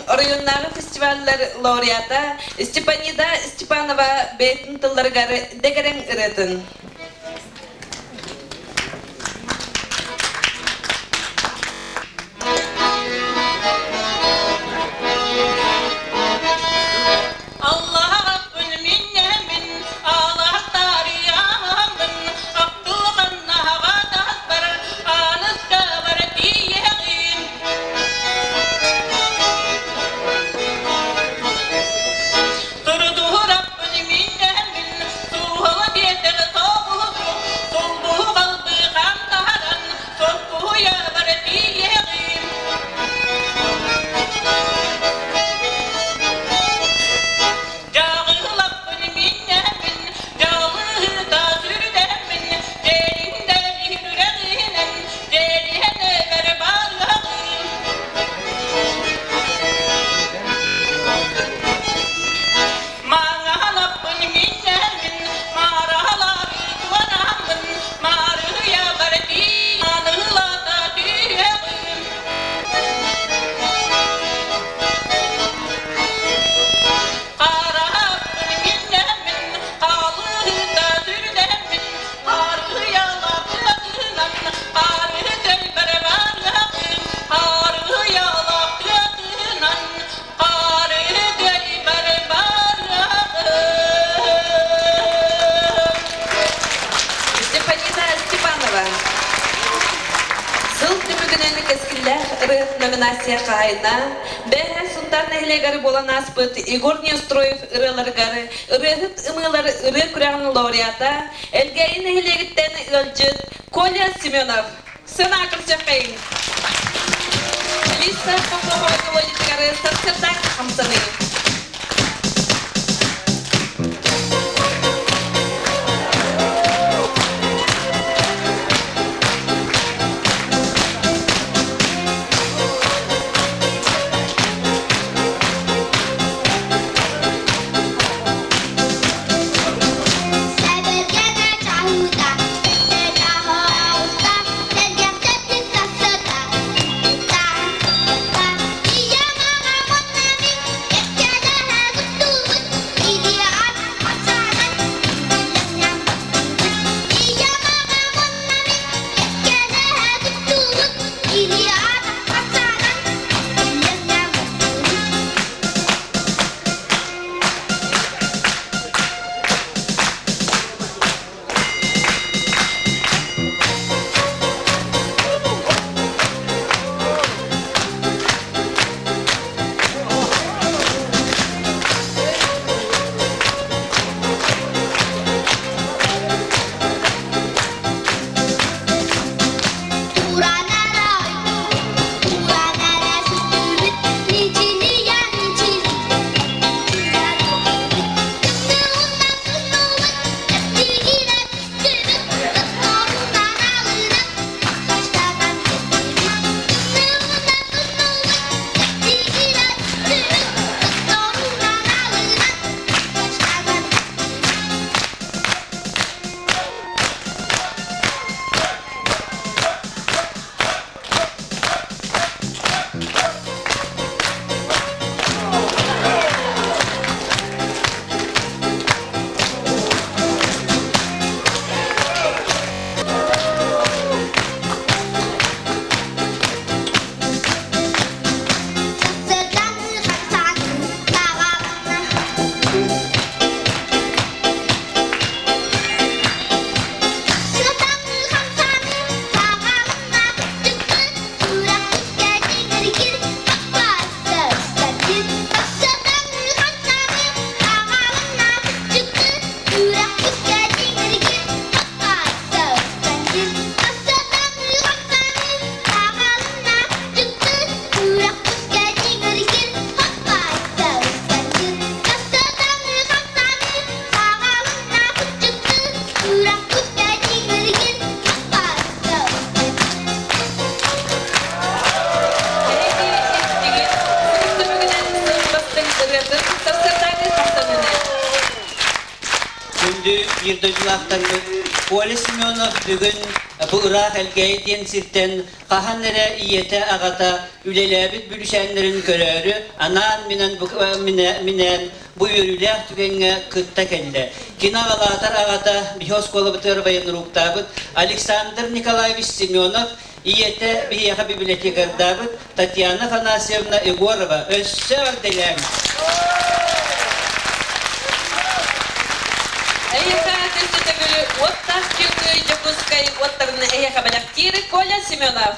районнағы фестивальлар лауреата Степанида Степанова бейтін тылларғары дегерен ыратын. Turdu hurap min min, tuğla bir tel номинация кайна. Бәһә сунтан нәһлегәре болан аспыт Игорь Нестроев ырыларгары, ырыгыт ымылар ыры күрәгән лауреата, элгәй нәһлегиттән ылҗыт Коля Семенов. Сына кырчакай. Лиса Попова руководитель Сарсердак Хамсаны. Коля Семенов бүгін бұғырақ әлгейден сиртен қаханнere иеті ағата үлеләбіт бүлішәнлерін көрері анан минен бұйырулях түгенге күтті келді. Кинағалатар ағата бихос қолыбытыр байынруқтабыт Александр Николаевич Семенов иеті бияға библиотекардабыт Татьяна Фанасьевна Егорова өссі өрделәм. Оттах кюнгы Якутской отторны эйяха баляктиры Коля Семенов.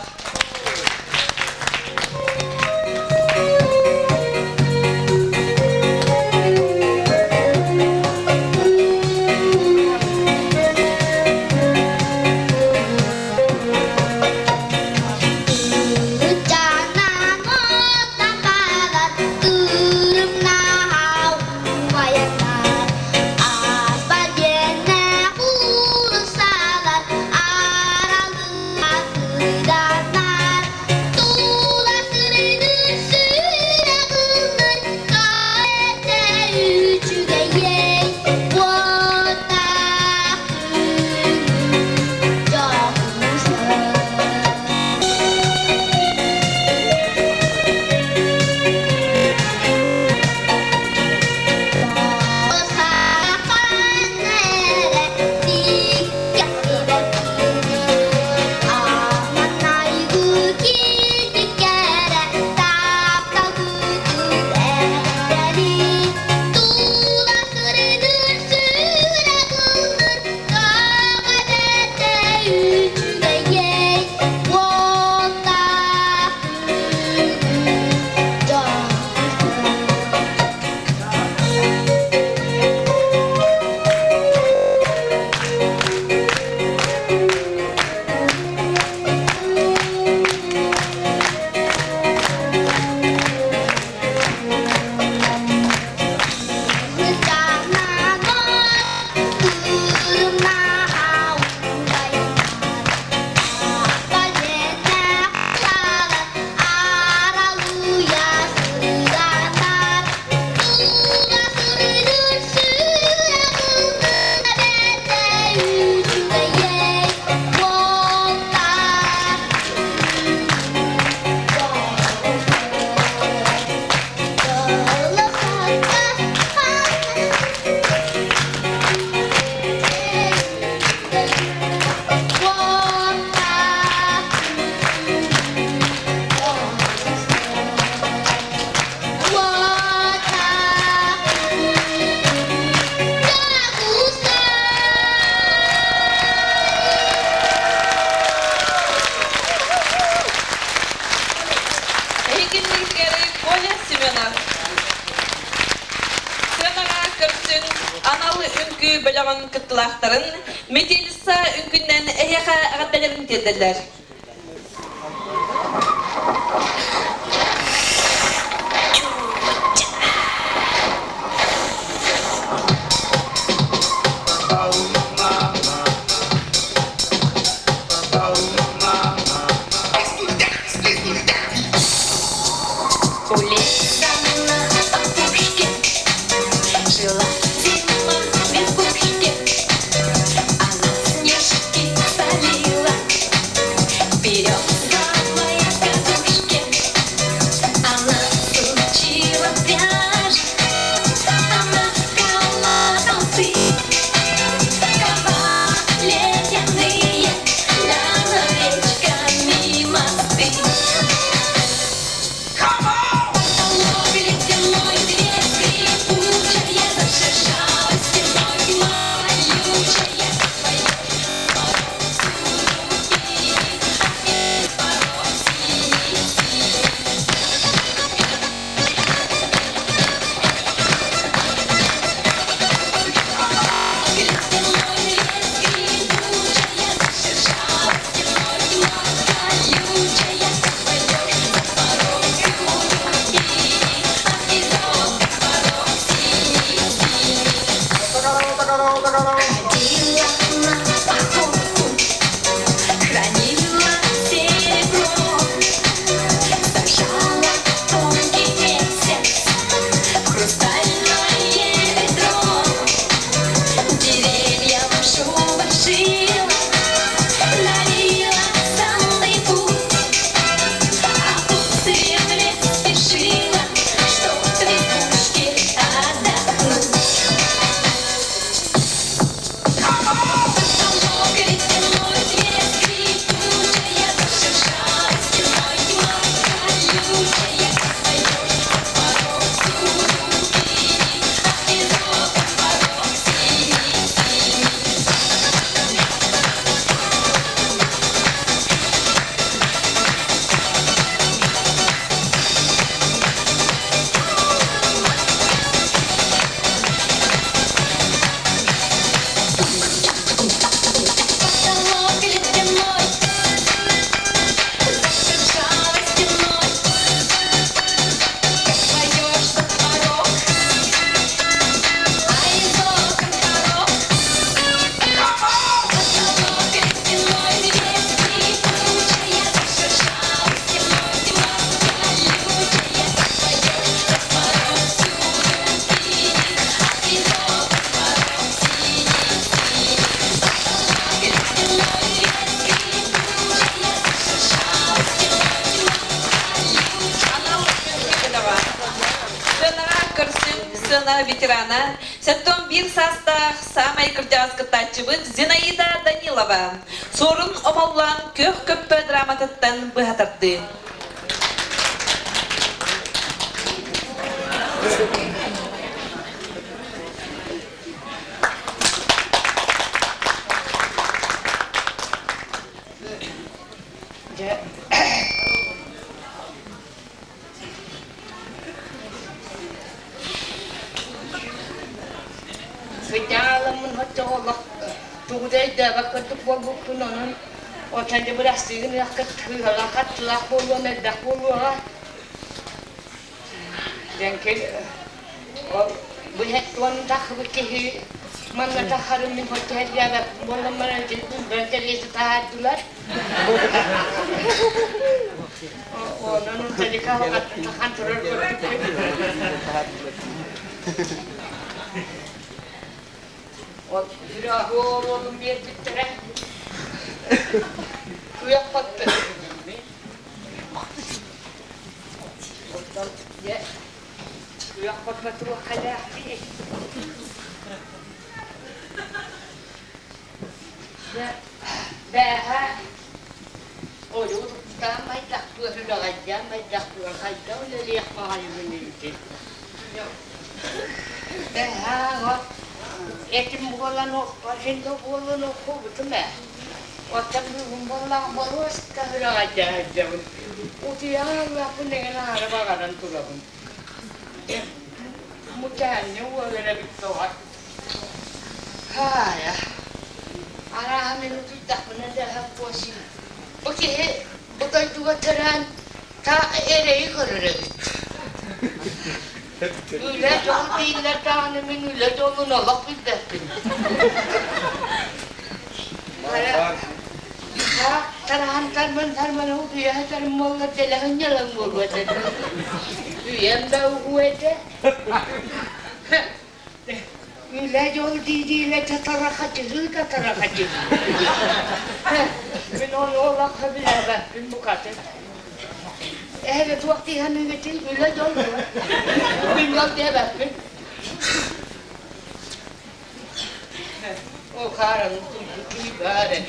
That Коля Семенов. Сценаға көрсін аналы үнкі біліғын кыттылақтарын метеліса үнкіннен әйеға ағатталарын тедділер. Ветерана, сәттон бір састақ самай күрдяз кытатчыбыт Зинаида Данилова. Сорын омаулан көк көппі драматыттан бұғатырды. Выдяламын хотчоголлак тугудайда баккырдык болбуктун анан отанды бурастыгын якка тыгала каттылак болуан элдак болуага денкел бу хеттуан тахбы кихи манна тахарым мин хотчоголлак болламан элдин бенкелеси тахаддулар онан телека тахан турар Жирағы оғылым бердіктірі. Күйек қатты. Күйек қатты тұруы қалақ дейік. Бәға ойлы ұтықта майдақ көрін ағайда, майдақ көрін қайда өлі лек бағайы өнелді. Бәға Etim bulan okka, hindo bulan okka, betul lah. Waktu bulan bulan, baru sekarang aja. Utia Allah pun dengan arah bakaran tu lah pun. Mudahnya boleh lebih tua. Hai ya. Arah kami itu tak pernah dah puasin. Okey, betul juga terang. Tak erei kalau lebih. Ulah jauh tidak tahan menu, ulah jauh nolak tidak. Terhantar bentar mana dia hantar mulut jalannya lang mulut itu. Yang tahu gue deh. Ulah jauh di le tatara kacil. Minol olak habilah bimukat. Evet vakti hanı getir ulah jauh. Minol dia bakın. O karang tu ibarat.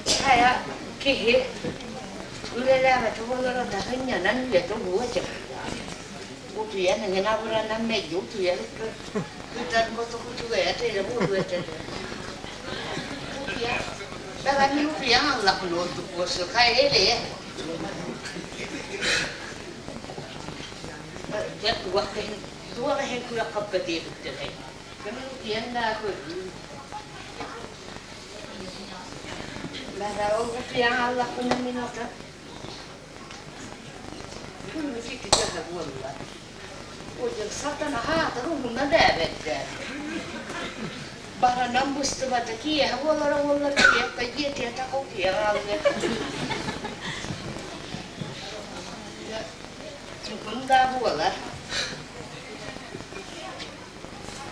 Saya kih, ulela betul betul dah hanya nan dia tu buat je. Utuyan dengan aburan nan meju utuyan tu, kita kotor kotor ya, tidak buat je. Utuyan, dah ni utuyan Allah pun untuk bosok kaya ele. Dia dua hari kurang kapati betul ni. Kami utuyan dah aku. Bahasa orang yang Allah punya minat. Pun mesti kita dah buat lah. Ujung satan terus mana dah. Bahasa nambus tu baca kia, wala kia, kaji dia tak kau kia Allah. Cukup dah buat lah.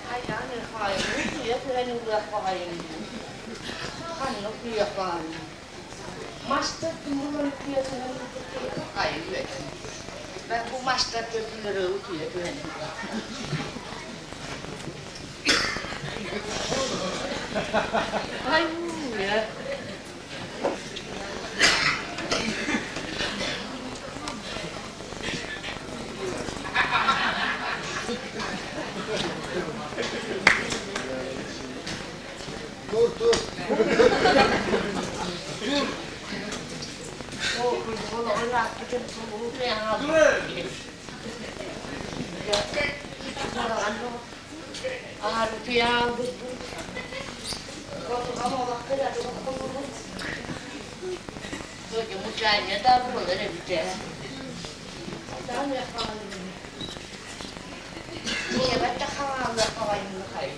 Ayah ni kaya, dia tu ni udah kaya. Kan nak dia kan, master tu dia tu kaya juga. Baru master tu leru dia tu ni. Ayu ya. Dur. Oh, kalau orang kita semua yang apa? Rupiah betul. Kalau kamu makan ada apa? So jemukannya dah boleh lebih. Dah ni apa? Ni baca kawan dah kawan ni kai.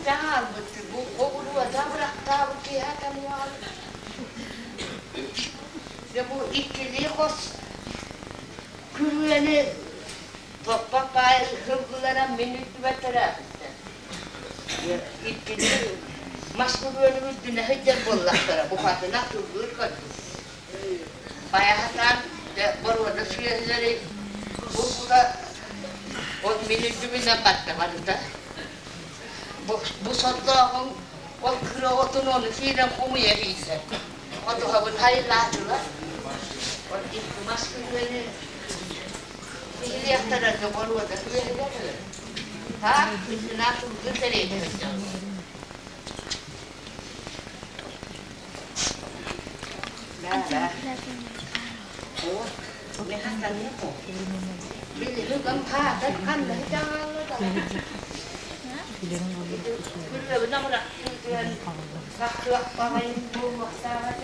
Dah betul. Buku dua dah berakta berkah kamu. Dia bu ikili kos. Kuruane papa regular minit batera. Ya ikili mas kuruane bidina hajar bollah tara bukan nak turun kan. Bayatan dia baru ada sih dari buku dah. minit bidina batta batta. Bu sattağın o kıravatının fiilen komu yeriyse. O da havun hayırlardılar. O gitti maskülleri. Fihili yaktarar da boru da fihili yaktarar. Ha? Bizim nasıl gülleri edemeyeceğim. La. O ne hatta ne o? Bili gam ha da kan da jangan. Bila benar nak tujuan kakak pakai bumbu masalah,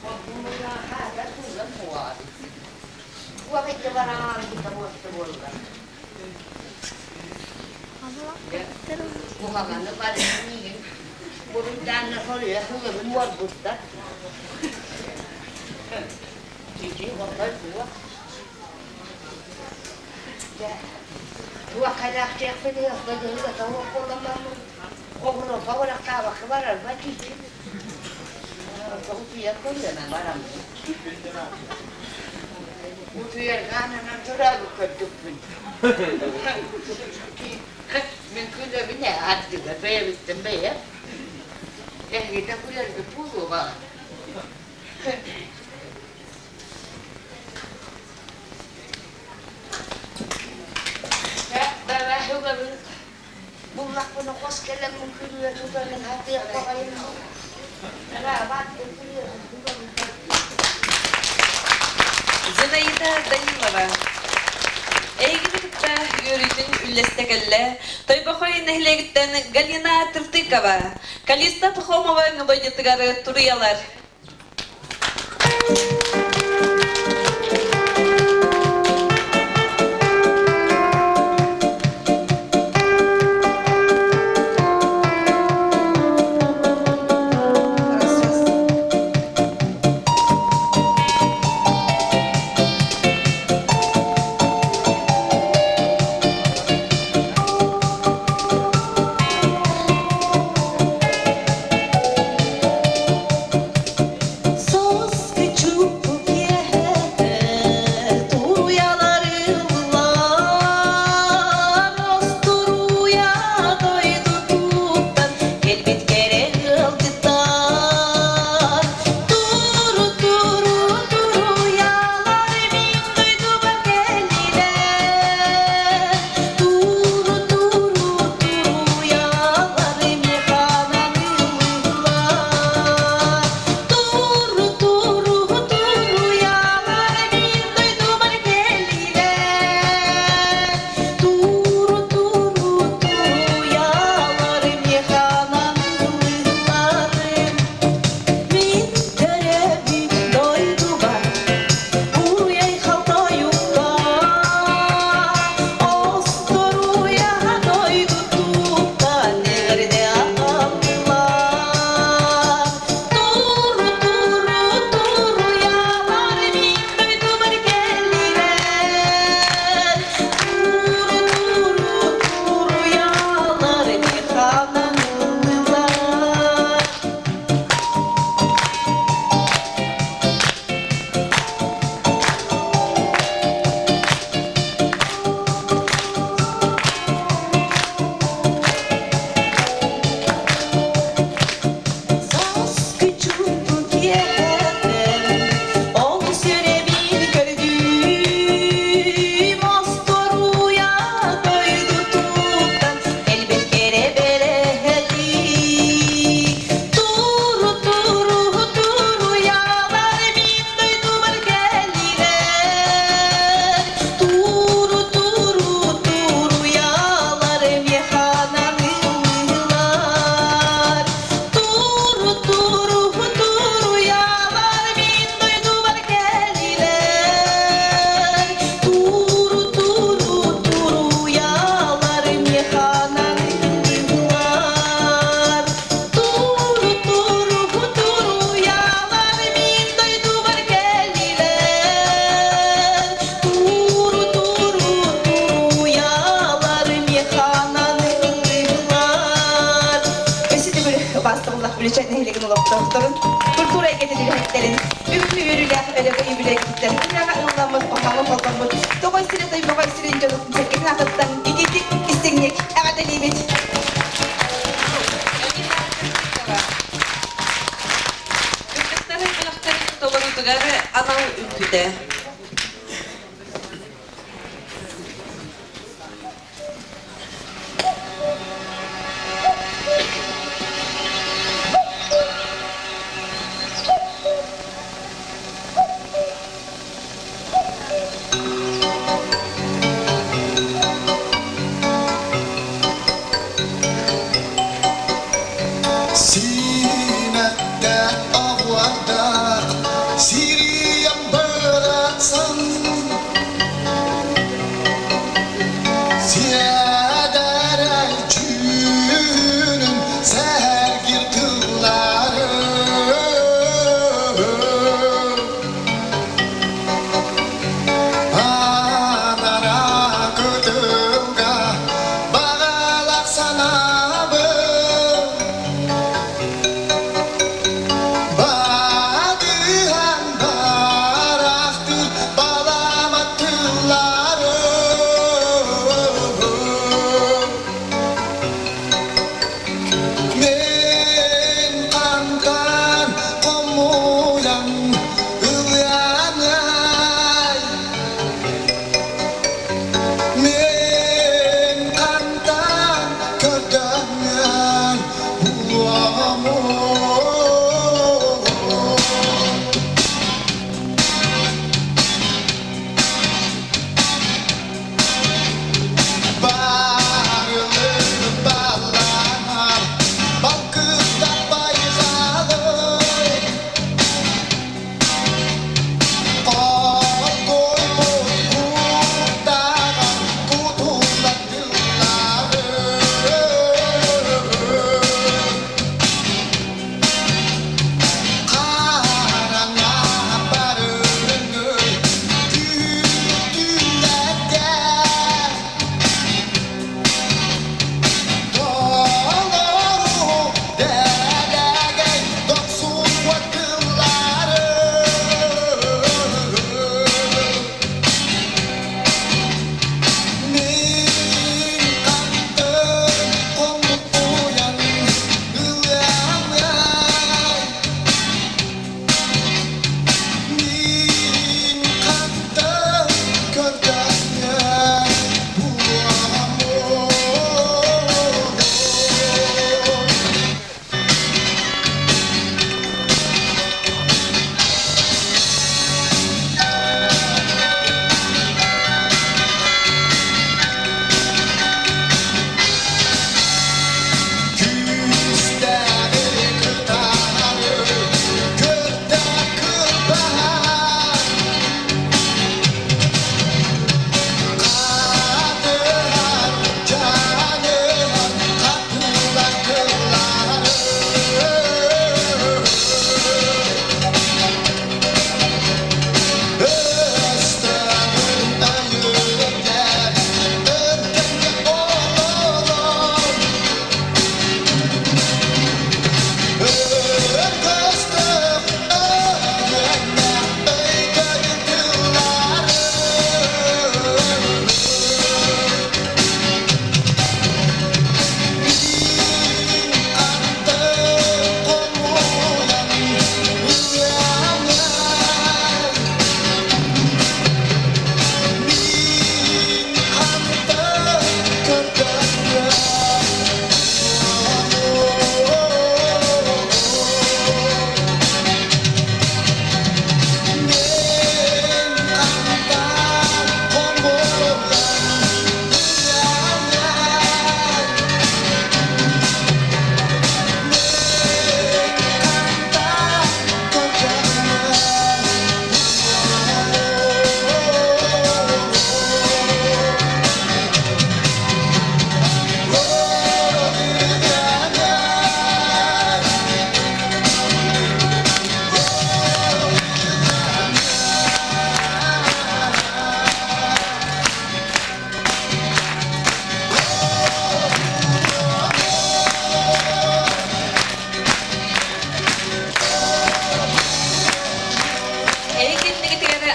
bumbu lah ada tu lembuat. Buat kita barang kita buat terbolak. Bukan mana pada ini, bukan dan kalau ya kita buat buat. Jadi buat buat. Dua kali akhir ni aku jadi tahu aku lama orang bawa nak tahu kebaran bagi. Kau tiap kau jangan barang. Utuyer kanana turalı kördük bin. Mümkün de bir ne adlı da beye bittim beye. Ehli kuyer bir pulu var. Bullak bunu kos kelen mümkün de tutarın hatiye koyayım. Rabat kuyer. Zinaida Danilova. Eygirikta yürüdün üllestekelle. Toybahoy nehlegitten Galina Tırtıkova. Kalista Pahomova melodiyatıgarı turuyalar. Kultura getirilir heplerin. Ümlü yürüler, öyle bir yürüler gittiler. Dünyada ıllanmaz, pahalı kalkanmaz. Doğay sile dayım, doğay sile incanıktın. Serketin akıttan, gididik, istinlik, eğadeliymet. Ümlüklerin kılıklarının dolanuduğları ana ülküde. Sinette avlarda Siriyem böre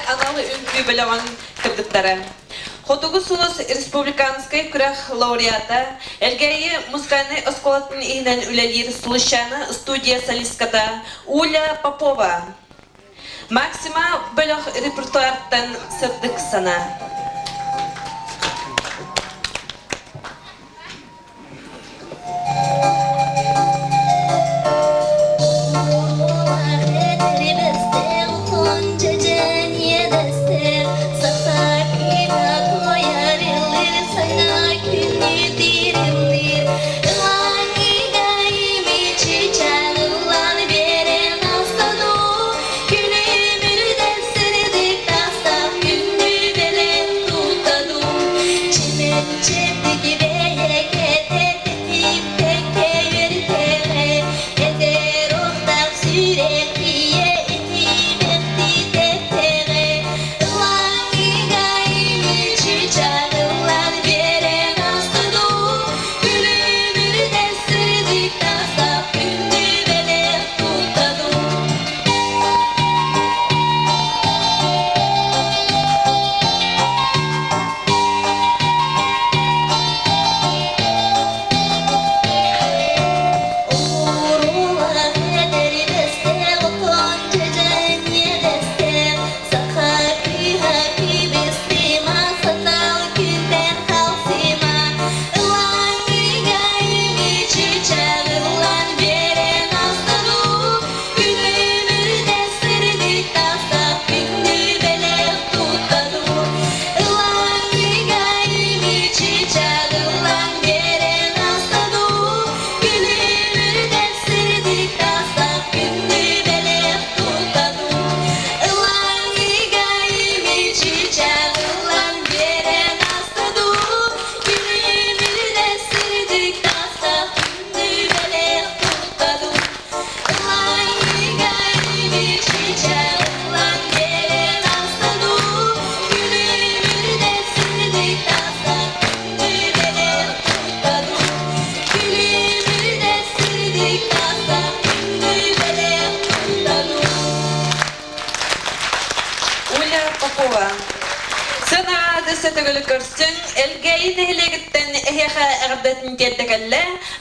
аналы үнкүй біліған кірдіктері. Хотугу сулус республиканской күрәх лауреата, элгәйе музыкальный осколатын иһинен үлелир слышаны студия солистката Уля Попова. Максима бөлөх репертуарттан сырдык сана.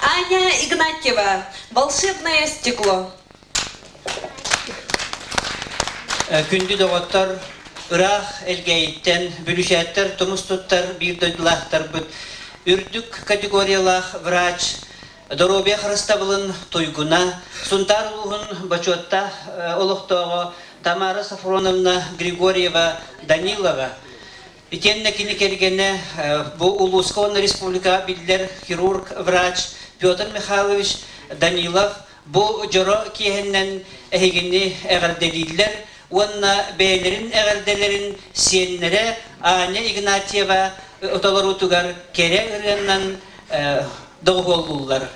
Аня Игнатьева, «Волшебное стекло». Күнді доғыттар, ұрақ әлгейттен, бүлішәттер, тұмыстыттар, бір дөйділақтар бұд. Үрдік категориялақ врач, доробия қырыстабылын тойгуна, сұнтар ұлығын бачуатта олықтығы Тамара Сафроновна Григорьева Данилова. Итенне кини кергене бу Улусковна республика билдер хирург врач Петр Михайлович Данилов бу жоро киһеннен эхигини эгерделилер уонна бейлерин эгерделерин сиеннере Аня Игнатьева отолорутугар кере ырганнан доголлулар.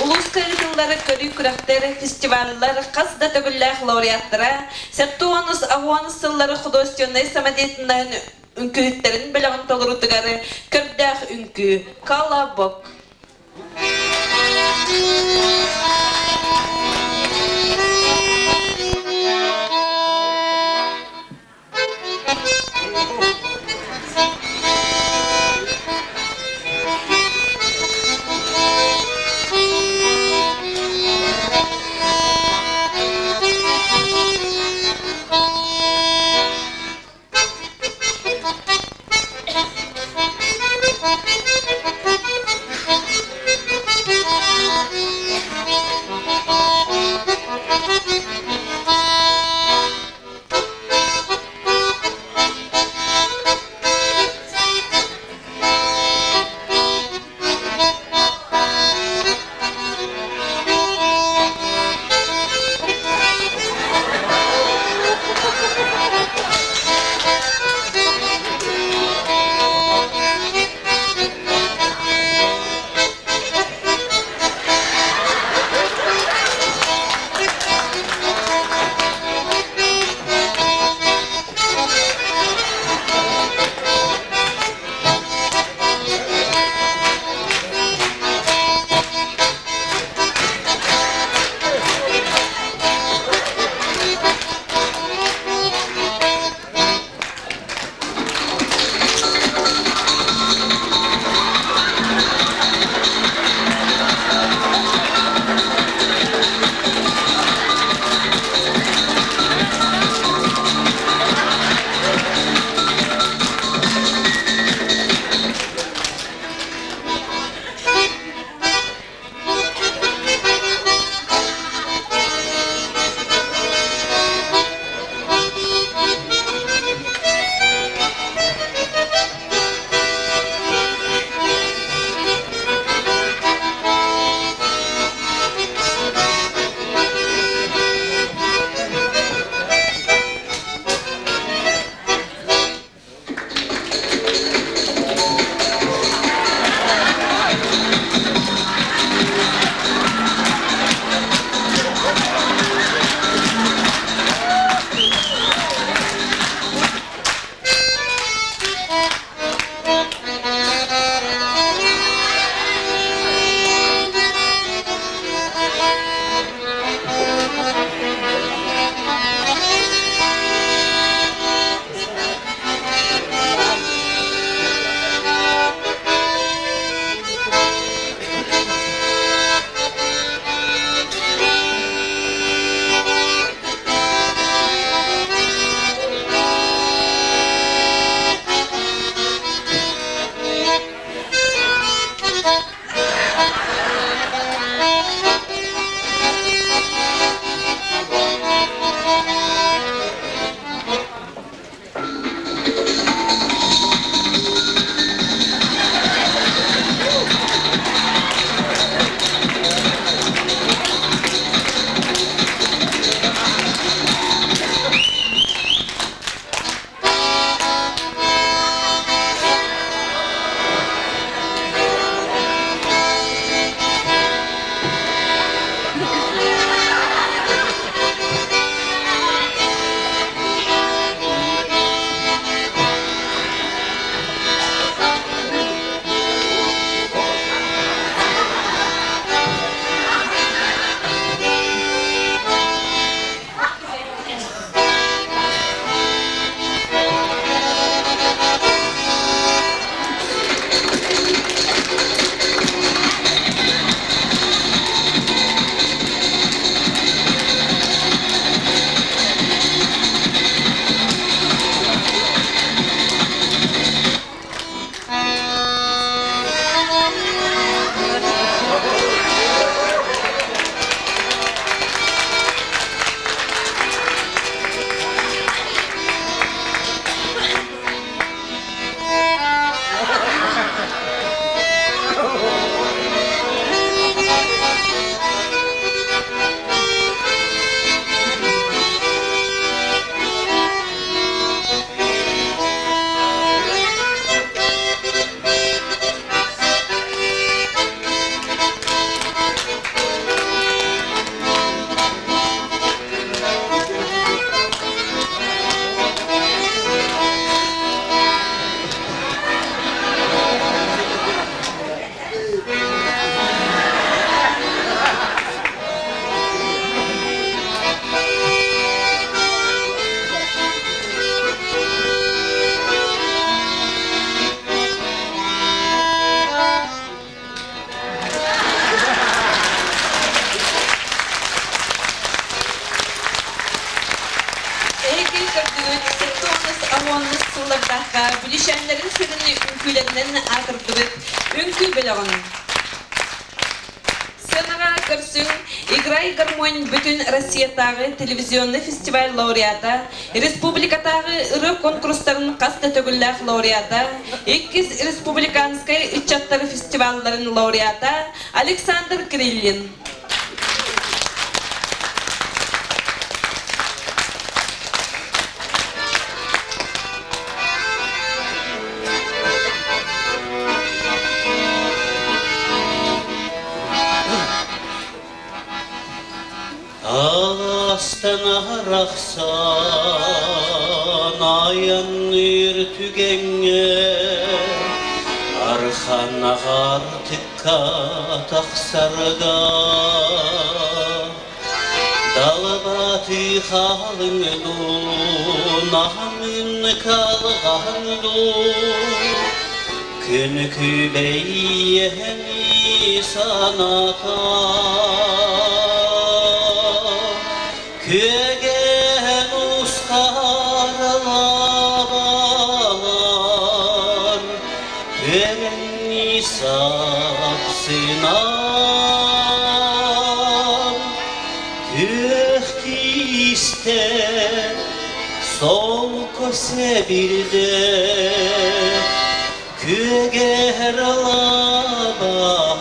улус кайгылары көрүү күрәктер, фестивальлар, каз да төгүлләх лауреаттара, септуонус агуанус сыллары художественный самодеятельность үңкүттерин беләгән толырутыгары көрдәх үңкү Колобок. Büyüşenlerin sözünü ünkülerinden atırdıbıt. Ünkü bölüğün. Сценаға кірсін, играй гармонь бүтін Россиятағы телевизионный фестиваль лауреата, республикатағы ұры конкурстарын қасты төгілләқ лауреата, 2 республиканскай үтчаттары фестивалларын лауреата Александр Криллин. Ağastana raksan ayan ürtügenge Arxan ağar tıkka taksarga Dalbatı halın du Nahamın kalğan du Künükü beyyeni sanata Kögen uskarlar Körenni sapsınar Köhtiste sol kösebilde Köger alabalar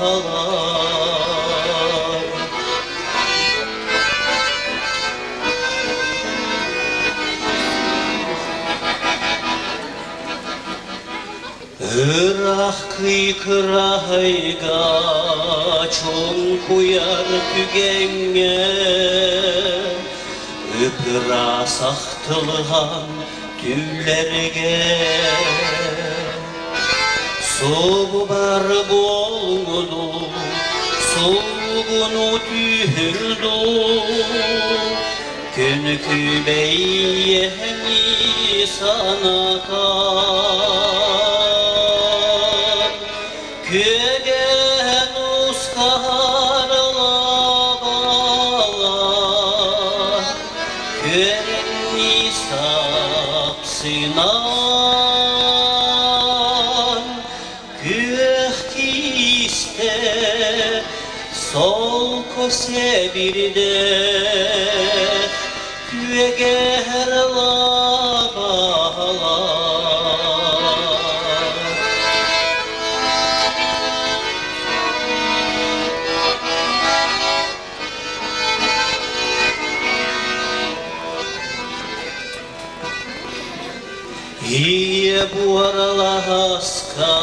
Irak kıykırayga çoğun kuyar tügenge Öpüra sahtılgan tüllerge Soğu bar boldu, soğunu tühüldü Künükü beyyeni sanata Kögen uskarlar Körenni sapsınar Köhtiste sol kösebirde Köger alabalar İyi bu aralaska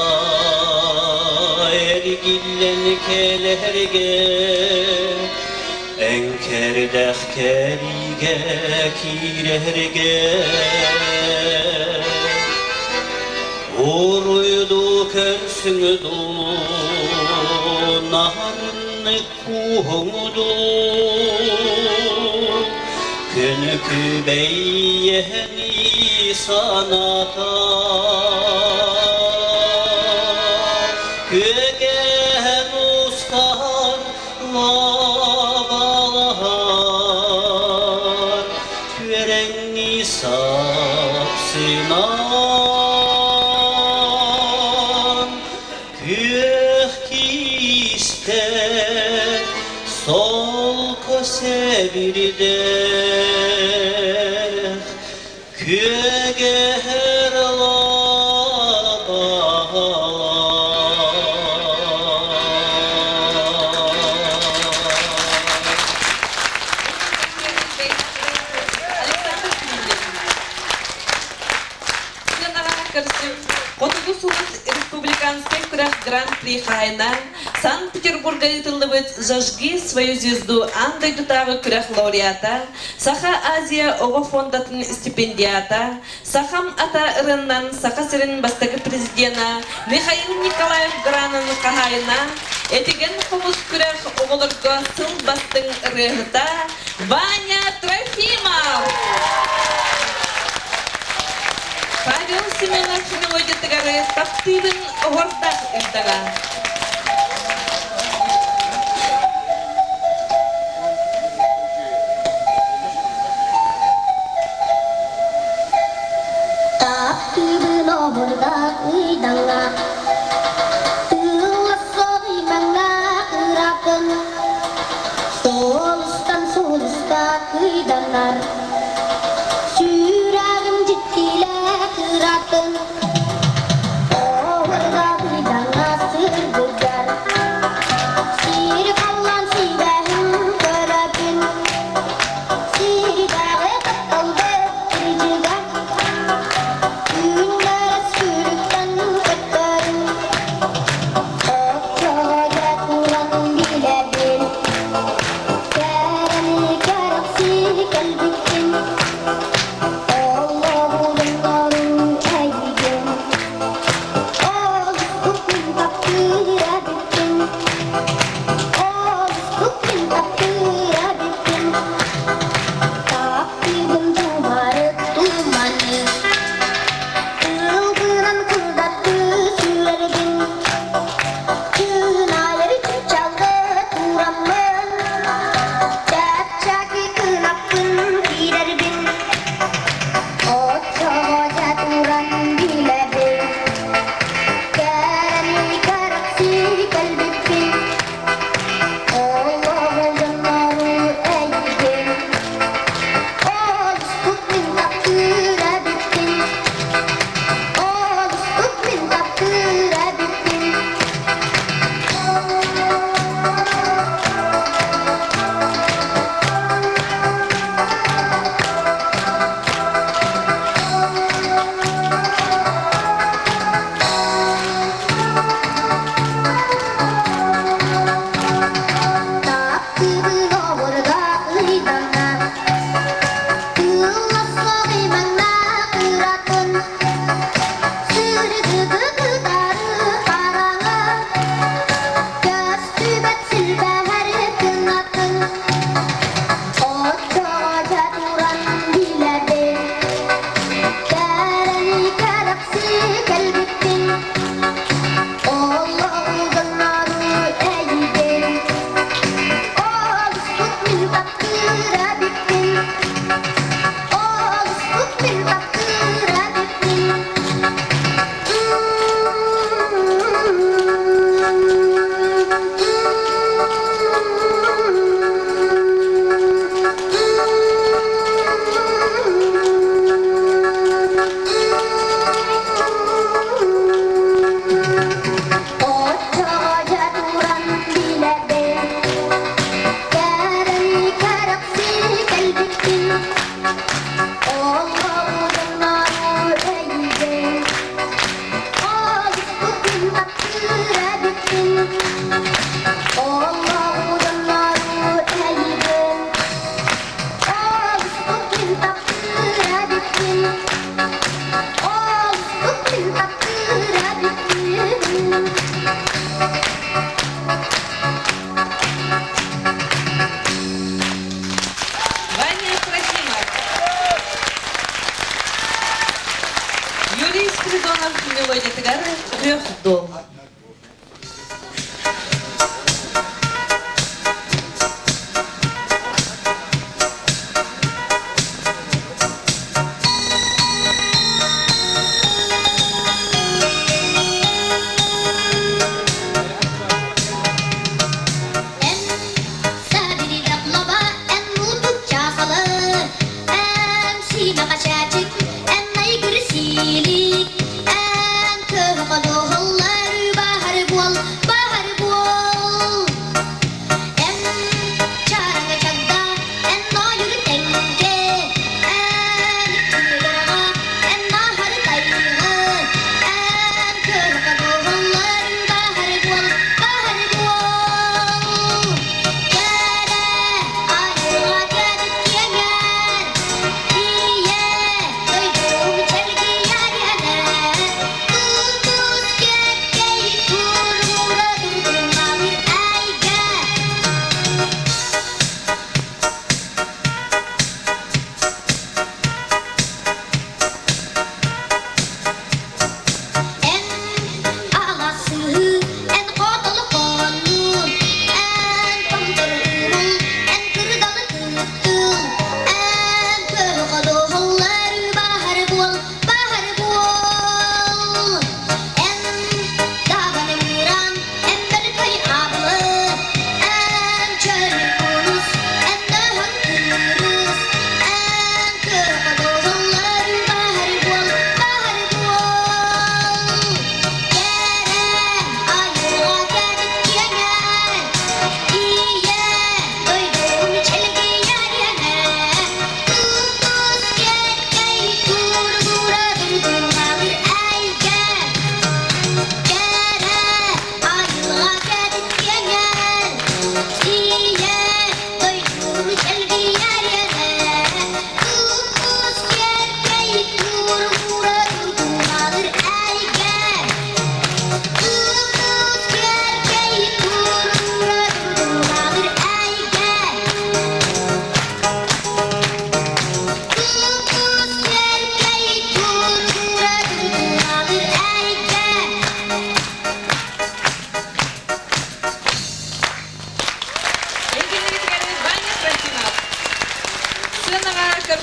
ergillen kelerge Enkerdeh kerige kirerge Uruydu körsüngdu naharını kuhumudu Künükü beyyeni sanata Kögen uskarlar Körenni sapsınan Köhtiste sol kösebirde Köger Республиканской Гран-при Хайна Санкт-Петербурга итылыбыт «Зажги свою звезду» андай дутағы күрәх лауреата, Саха Азия Ого фондатын стипендиата, Сахам ата ырыннан Саха сирин бастығы президена Михаил Николаев Гранын қағайына, Этеген қомыз күрәх оғылырға сыл бастың ырығыта Ваня Трофимов! Павел Семенов мелодиятыгары таптыйдың оғырдақ үлтіға. Таптыйдың оғырдақ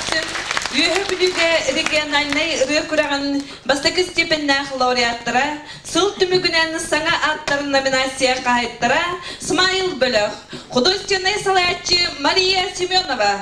Кыргызстан Үйөбүлүгө региональный рекураган бастакы степеннах лауреаттара сыл түмүгүнен саңа аттар номинация кайттара Смайыл Бөлөх, художественный салаятчы Мария Семенова.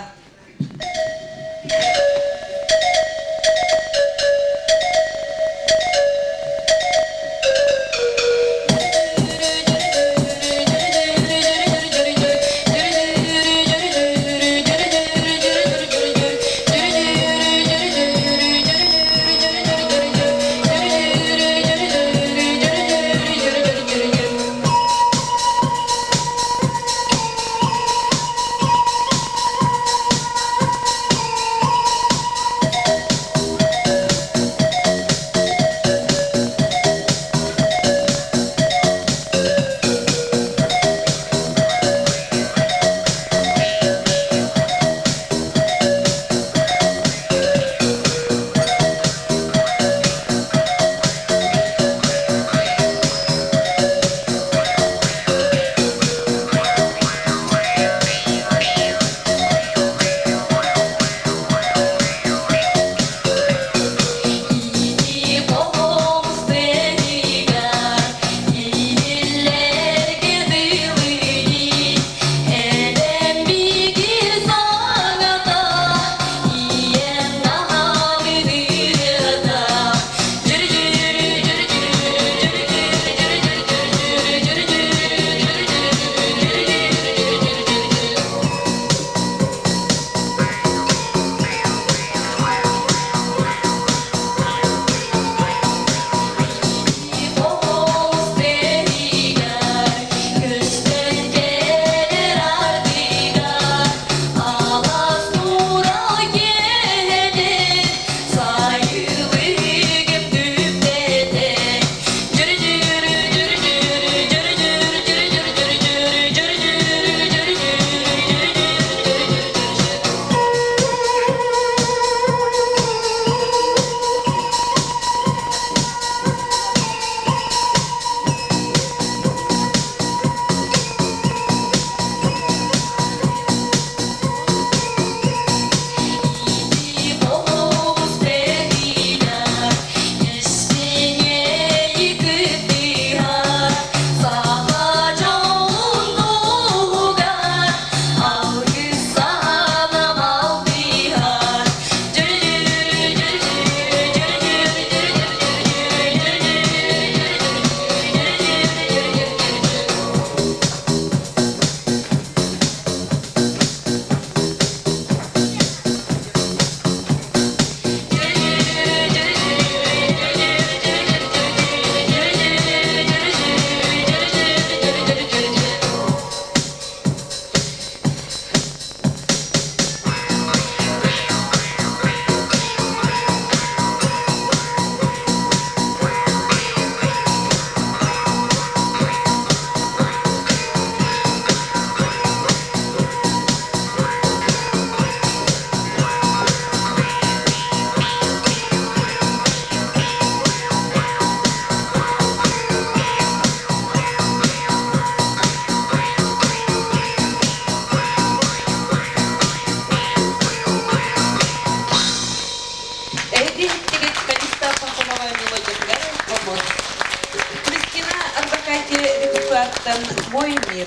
Кристина Арбакайте депутаттан «Мой мир».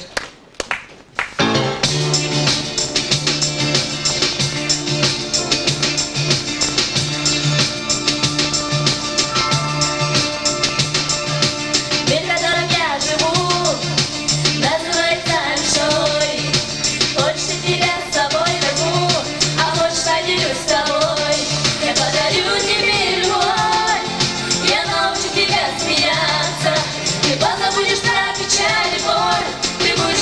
Ты позабудешь про печаль и боль, ты будешь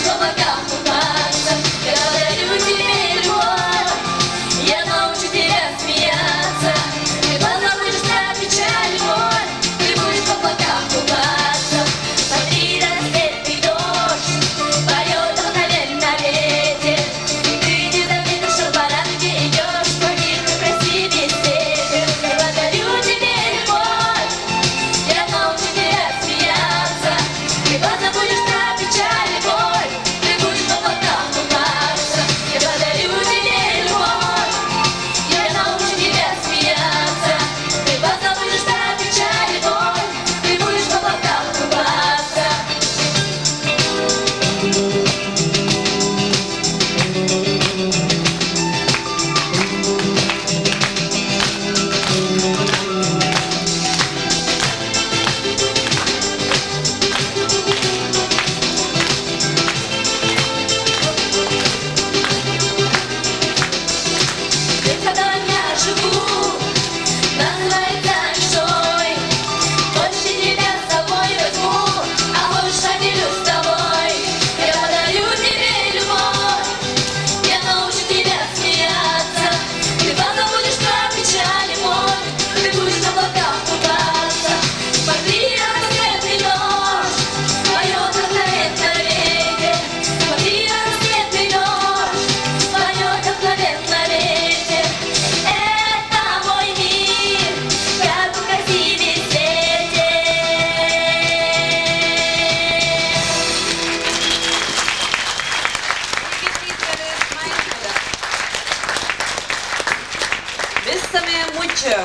Мучо.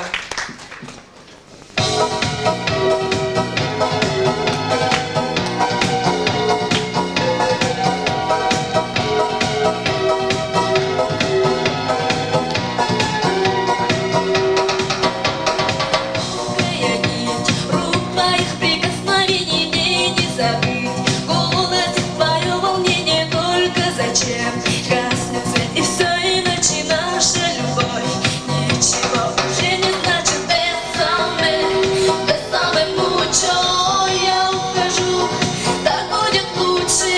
Рук твоих прикосновений мне не забыть. Голод и твое волнение, только зачем гаснет свет, и все иначе наша любовь ничего уже не значит. Бесаме мучо, я ухожу, так будет лучше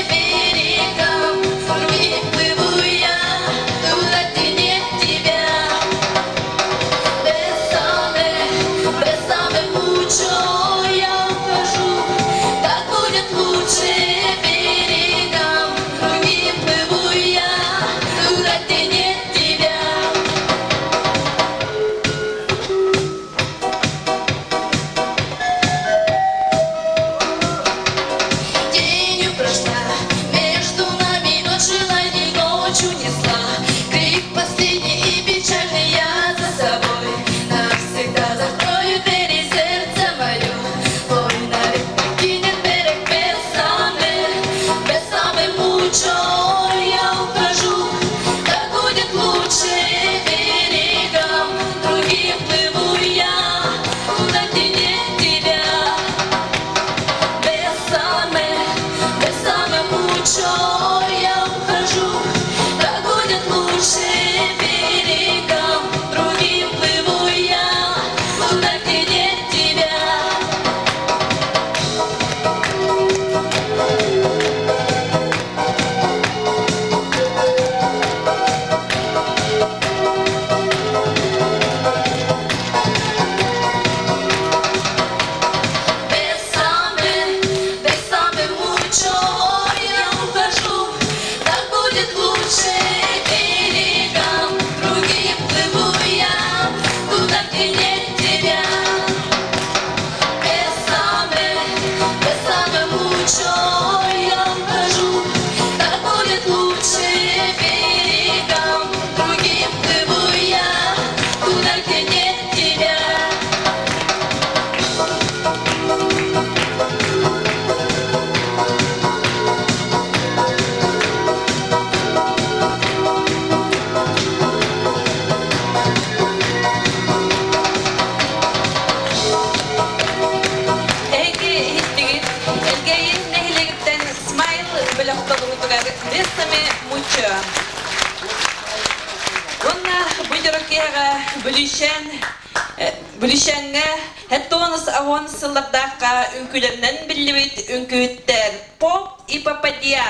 берегам. Другим плыву я, туда, где нет тебя. Бесаме мучо, я ухожу, так будет лучше берегам. Другим плыву я, туда, где нет тебя. Тенью прошла между нами ночь, желаний ночью несла. Крик последний и печальный я за собой навсегда закрою двери, сердце мое. Ой, навек покинет берег. Бесаме мучо, я ухожу, так будет лучше берегам. Другим плыву я, туда, где нет тебя. Бесаме мучо, я ухожу, так будет лучше берегам. Другим плыву я, туда, где нет тебя. Бесаме мучо, я ухожу, так будет лучше берегам. Другим плыву я, туда, где нет тебя. Бесаме мучо, я ухожу, так будет лучше берегам. Другим плыву я, туда, где нет тебя. Эги иттигит, элгейин нехилегиттен смайл білоқтығынытығар бесаме мучо. Онна бұйдырықияға бүлішенге хәттуаныс ауан сыллардаққа үнкілерінен білівет үнкүйттер. Поп и попадия.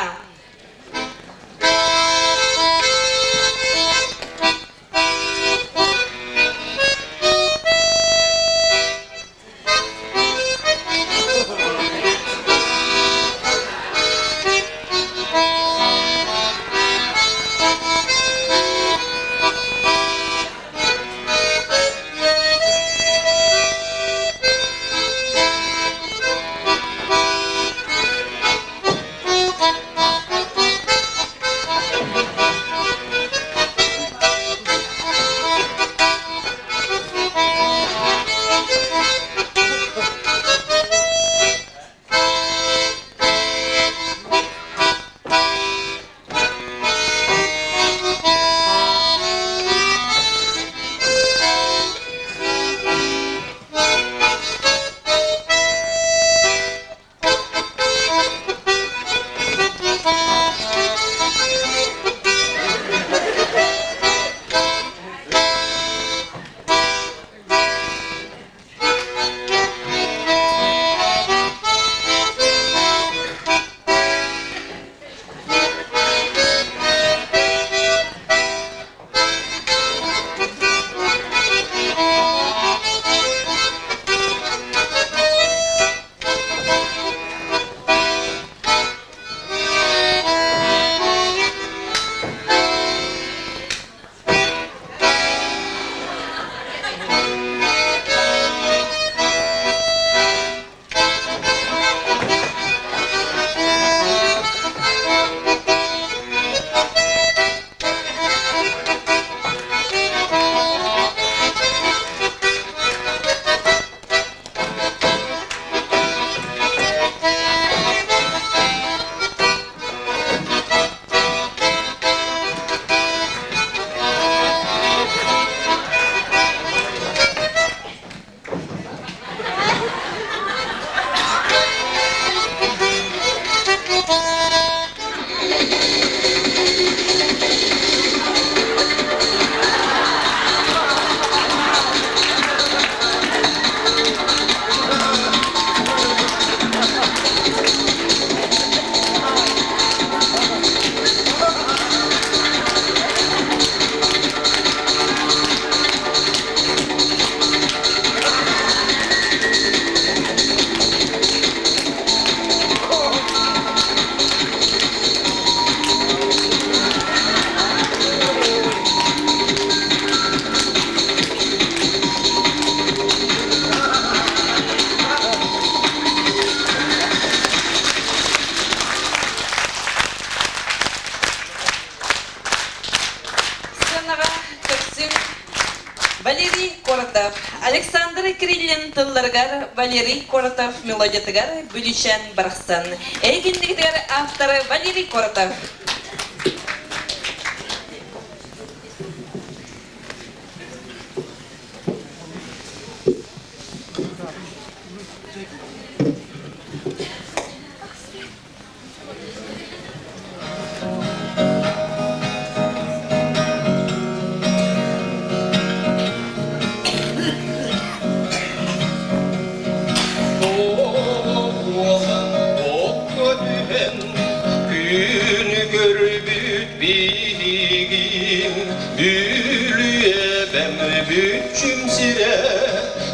Валерий Коротов, Александр Кириллин тылларгар, Валерий Коротов мелодиятыгар, Бүлүчен Барахсан. Эгиндигдер авторы Валерий Коротов.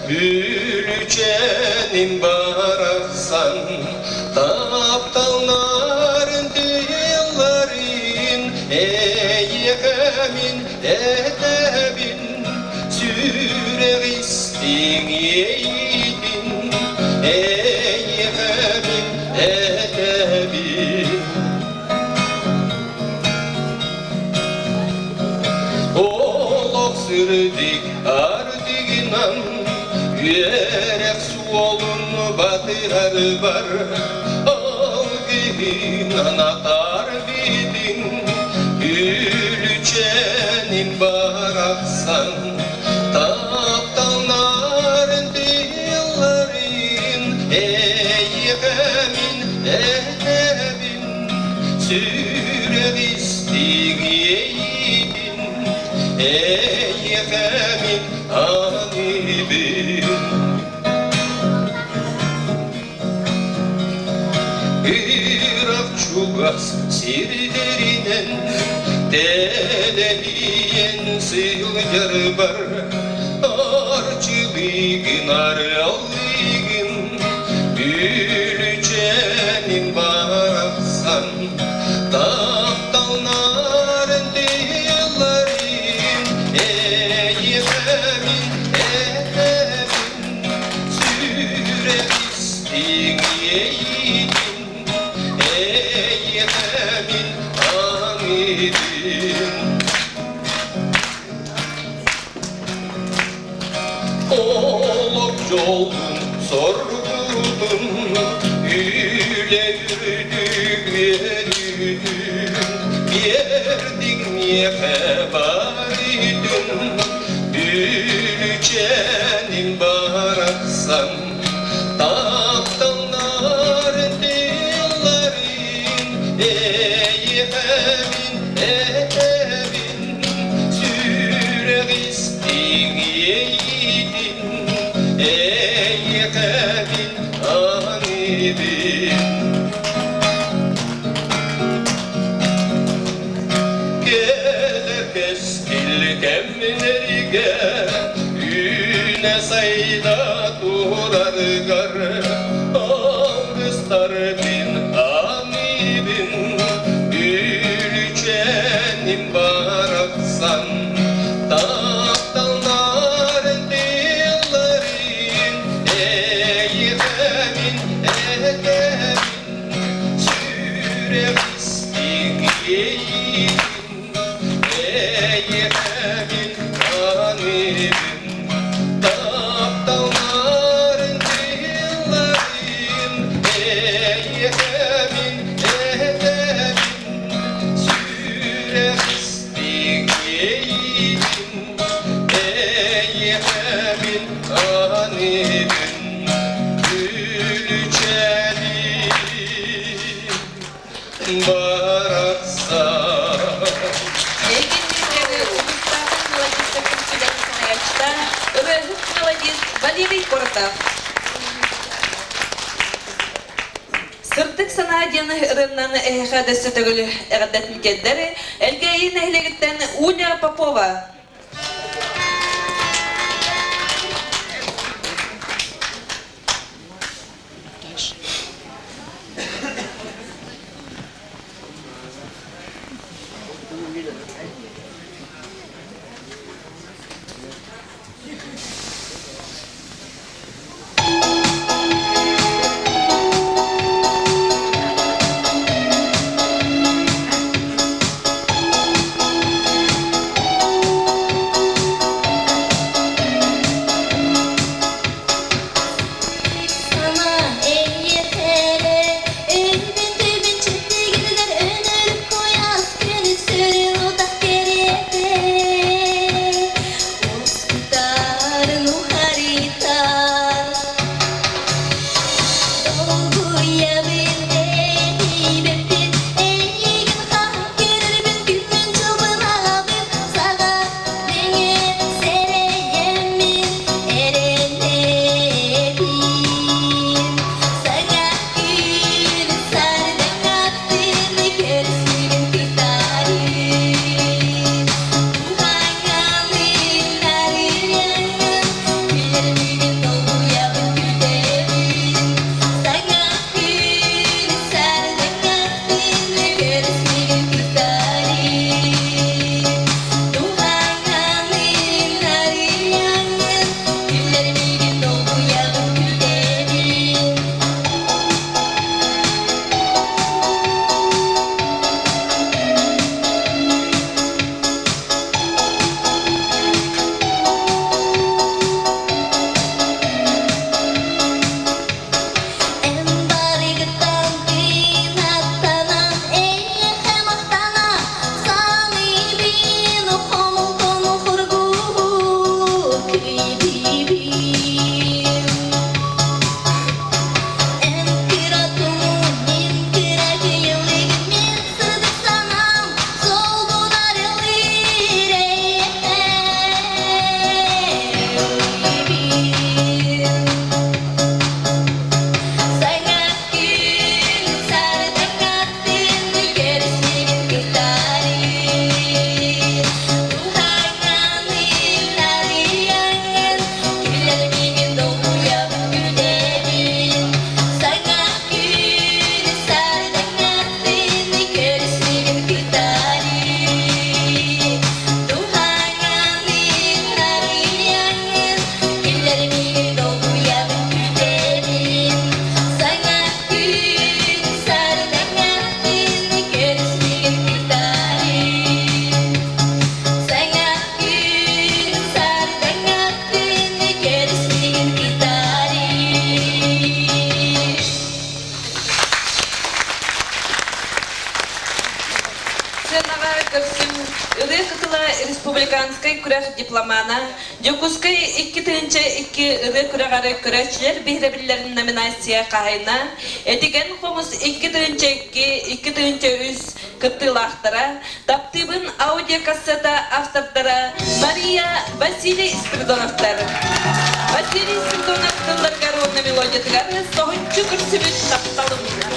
Büyülücenin baraksan taptalların diyarların eyemin edebin süreristin yeydin eyemin edebin Olak sırdık ardıgınan Yürek su olun batırar var Algınan atar bidin Gülücenin baraksan Taptanların dillerin Eyyemin edebin Sürevistik yeydin Eyyemin anibin Çugas sirderinen Deleliyen sığır var Arçıligin aralligin Gülücenin baraksan Taptalların dillerin Eyyemin edebin Sürevistin yeydin Eyyemin anidin Oluk yoldun sorgudun Üle yürüdük yürüdün Yerdin yekebaridün Gülücenin baraksan Taptanların dillerin Eyyemin edebin Sürevistin yeydin Eyyemin anidin Gelir keskil kemlerige Üne sayda durar gar Ağızlar bin anibin Gülücenin baraksan Taptanların dillerin Eyyemin edebin Sürevistik yeydin Eyyemin anibin Taptanların dillerin Eyyemin edebin Sürevistik yeydin Eyyemin anibin Gülücenin baraksan Эгиндигдер Угустава мелодиста Күнчүлен Саячта, Ырыгык мелодист Валерий Коротов. Сырдык санаадьяны ырыннан эхэдэсэ төгүлү эгдет микеддери элгейин эхлегиттен Уля Попова. көрсүн ыры республиканскай күрәх дипломана, Жокускай 2-2 ыры күрәгары көрәчләр бихрәбилләрен номинация кайна, этиген хомус 2-2 кыттылахтара, таптыбын аудиокассета автордара Мария Василий Спиридоновтар. Василий Спиридонов тылларга ровно мелодиятыгары соғынчы күрсібіт тапталымдар.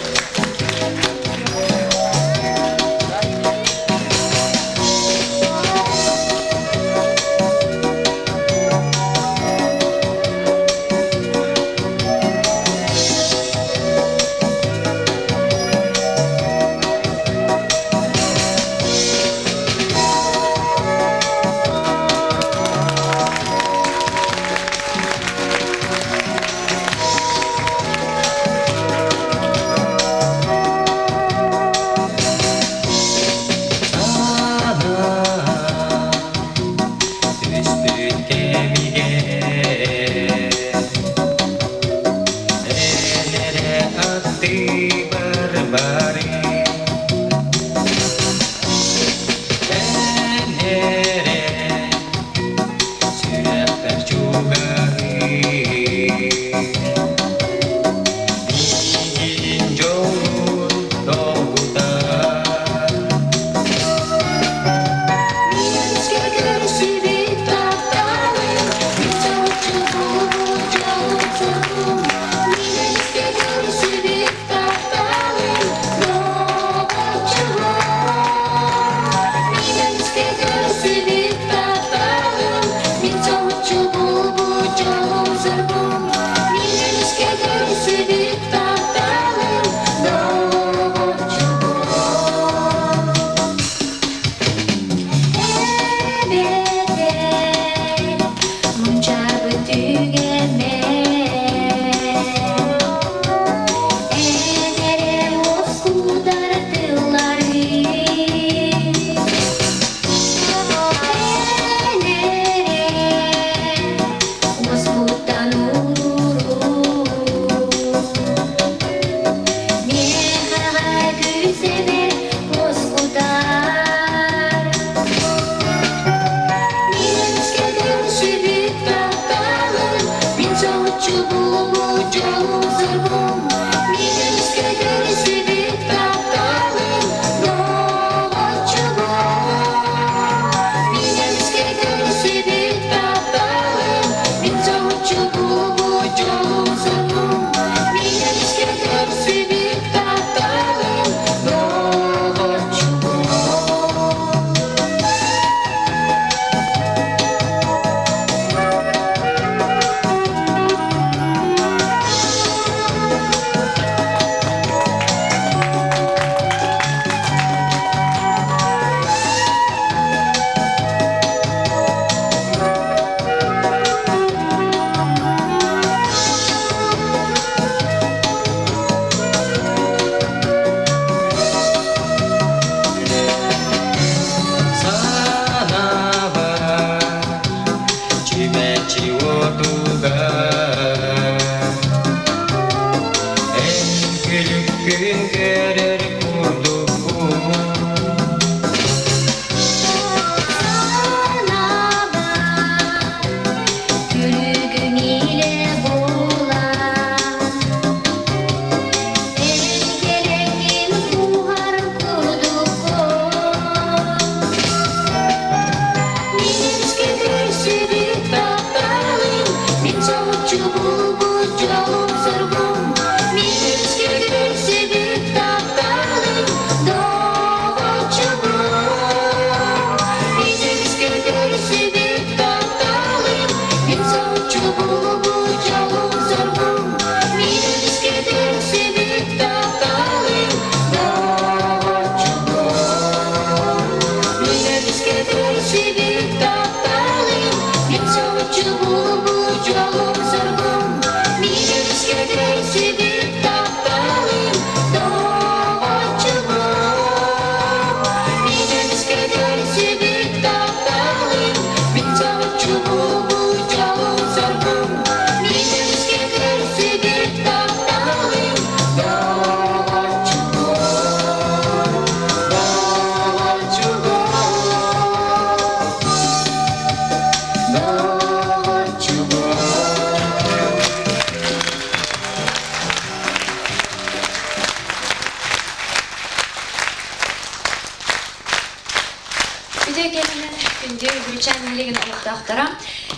Üde gelene gündü Bülüçen hilegen oluqtaqtara.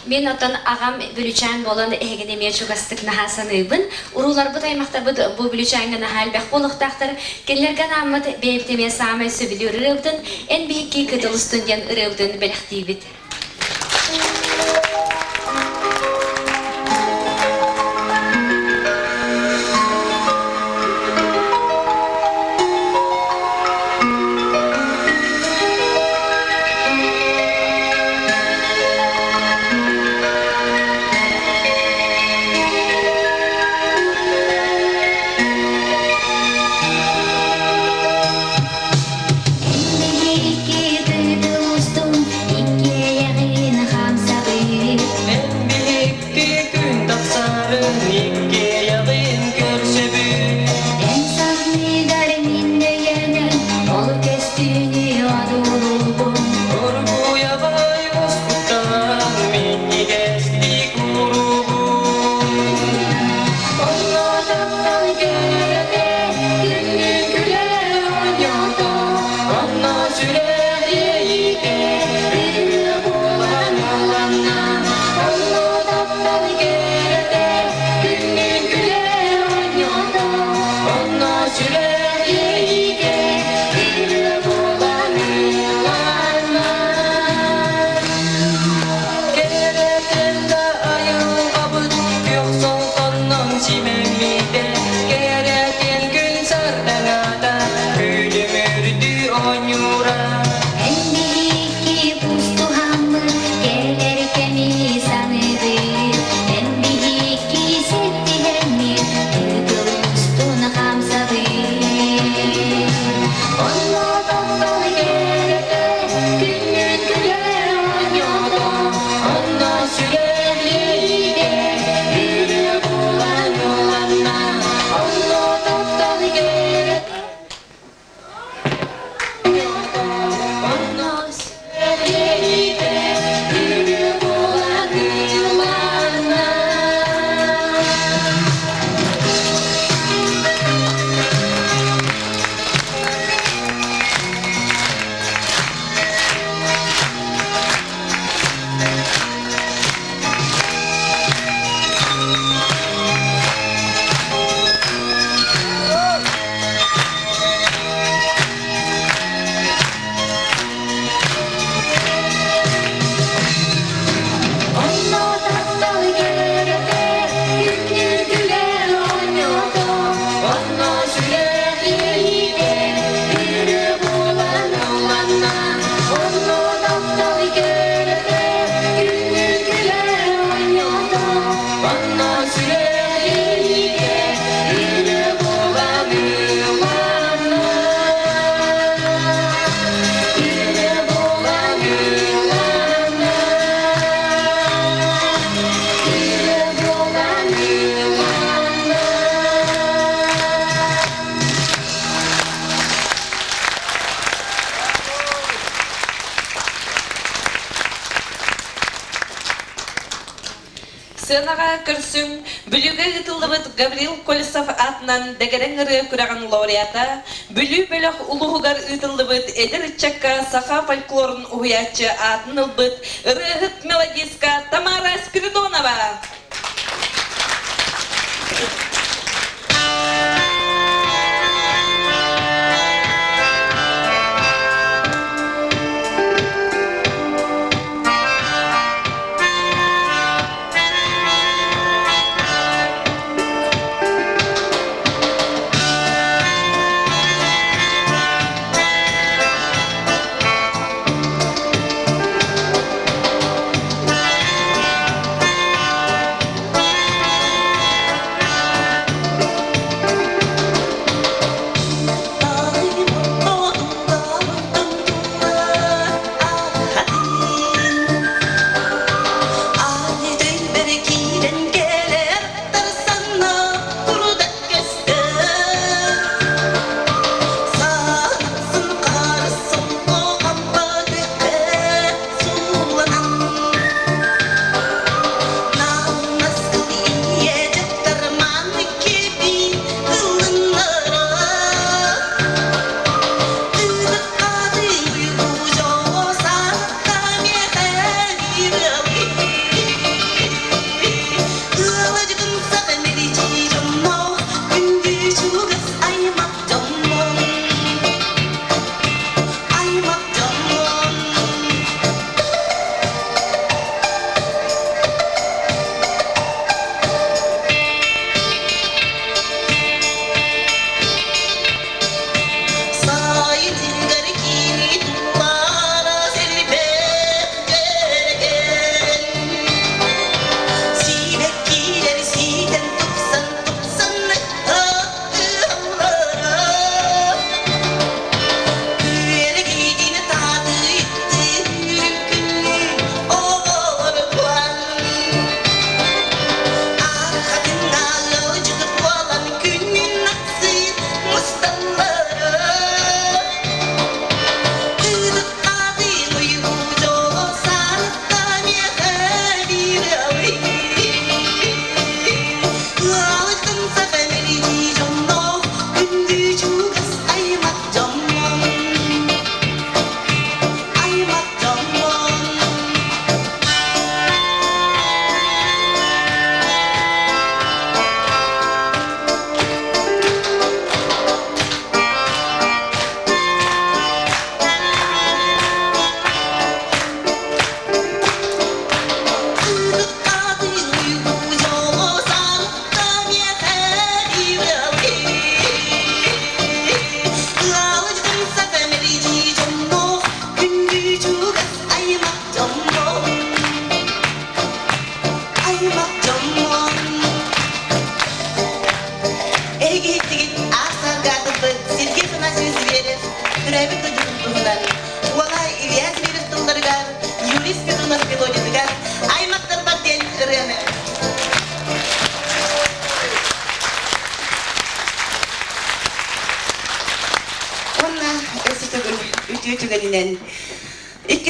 Men otan ağam Bülüçen bolan ehgenemiye çugastık nahasanıybın. Urular bu taymaqta bu Bülüçen'e nahalbaq oluqtaqtara. Kenlergen ammat beyipteme samay söbülür ırıvdın. En bihiki kıdılыстın yan ırıvdın belaqtibit. Сынаға көрсүң, бүлігі ғытылыбыт Гаврил Колесов атынан дәгәрен ұры күраған лауреата, бүлі бөліқ ұлығығар ұтылыбыт әдір чакка саха фольклорын ұғыячы атын ұлбыт ұрығыт мелодиска Тамара Спиридонова.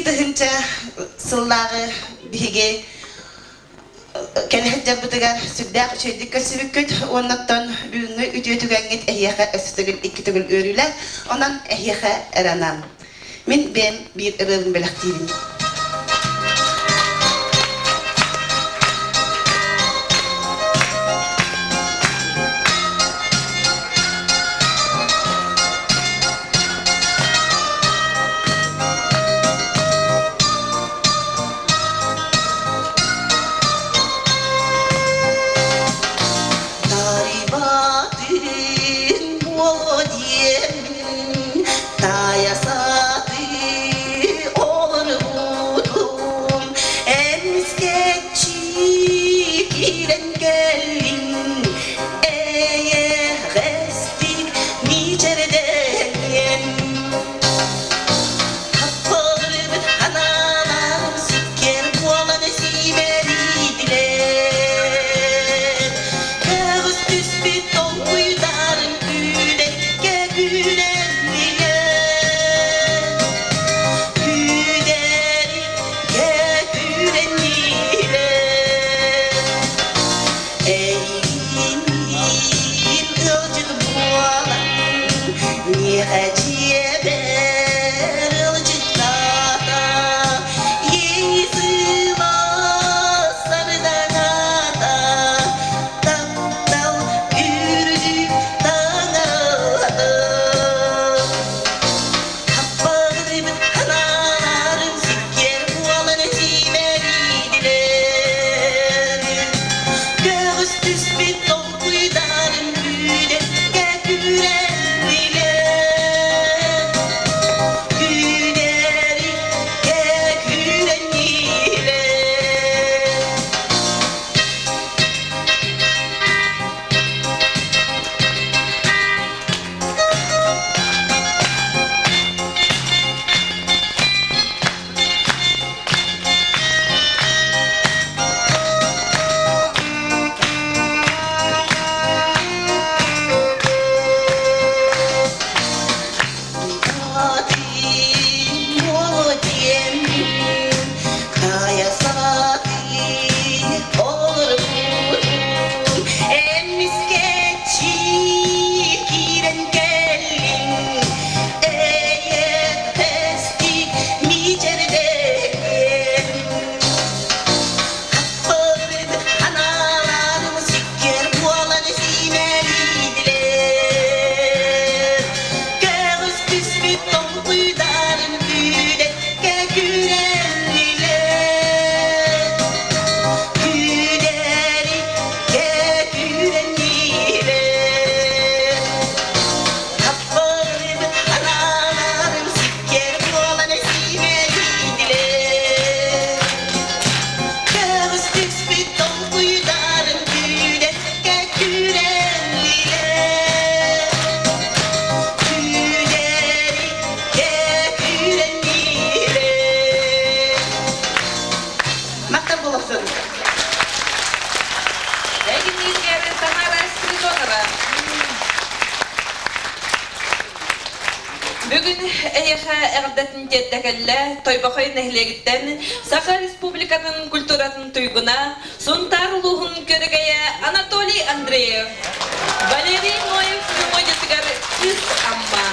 tığınca sıllağı bihige kelehce butugar sürdaq çöydük kösübükköt ondan büyünü ütütügengit ehiyaka östügül iki tügül örüler ondan ehiyaka eranan. Ben bir ırığın belaktirim. Бүгін әйеға әғдатын теттәкәлі Тойбақой нәхілегіттен Саха Республиканың культуратын тұйгына Сунтар ұлығын көрігея Анатолий Андреев, Валерий Ноев мемодисігар үз амма.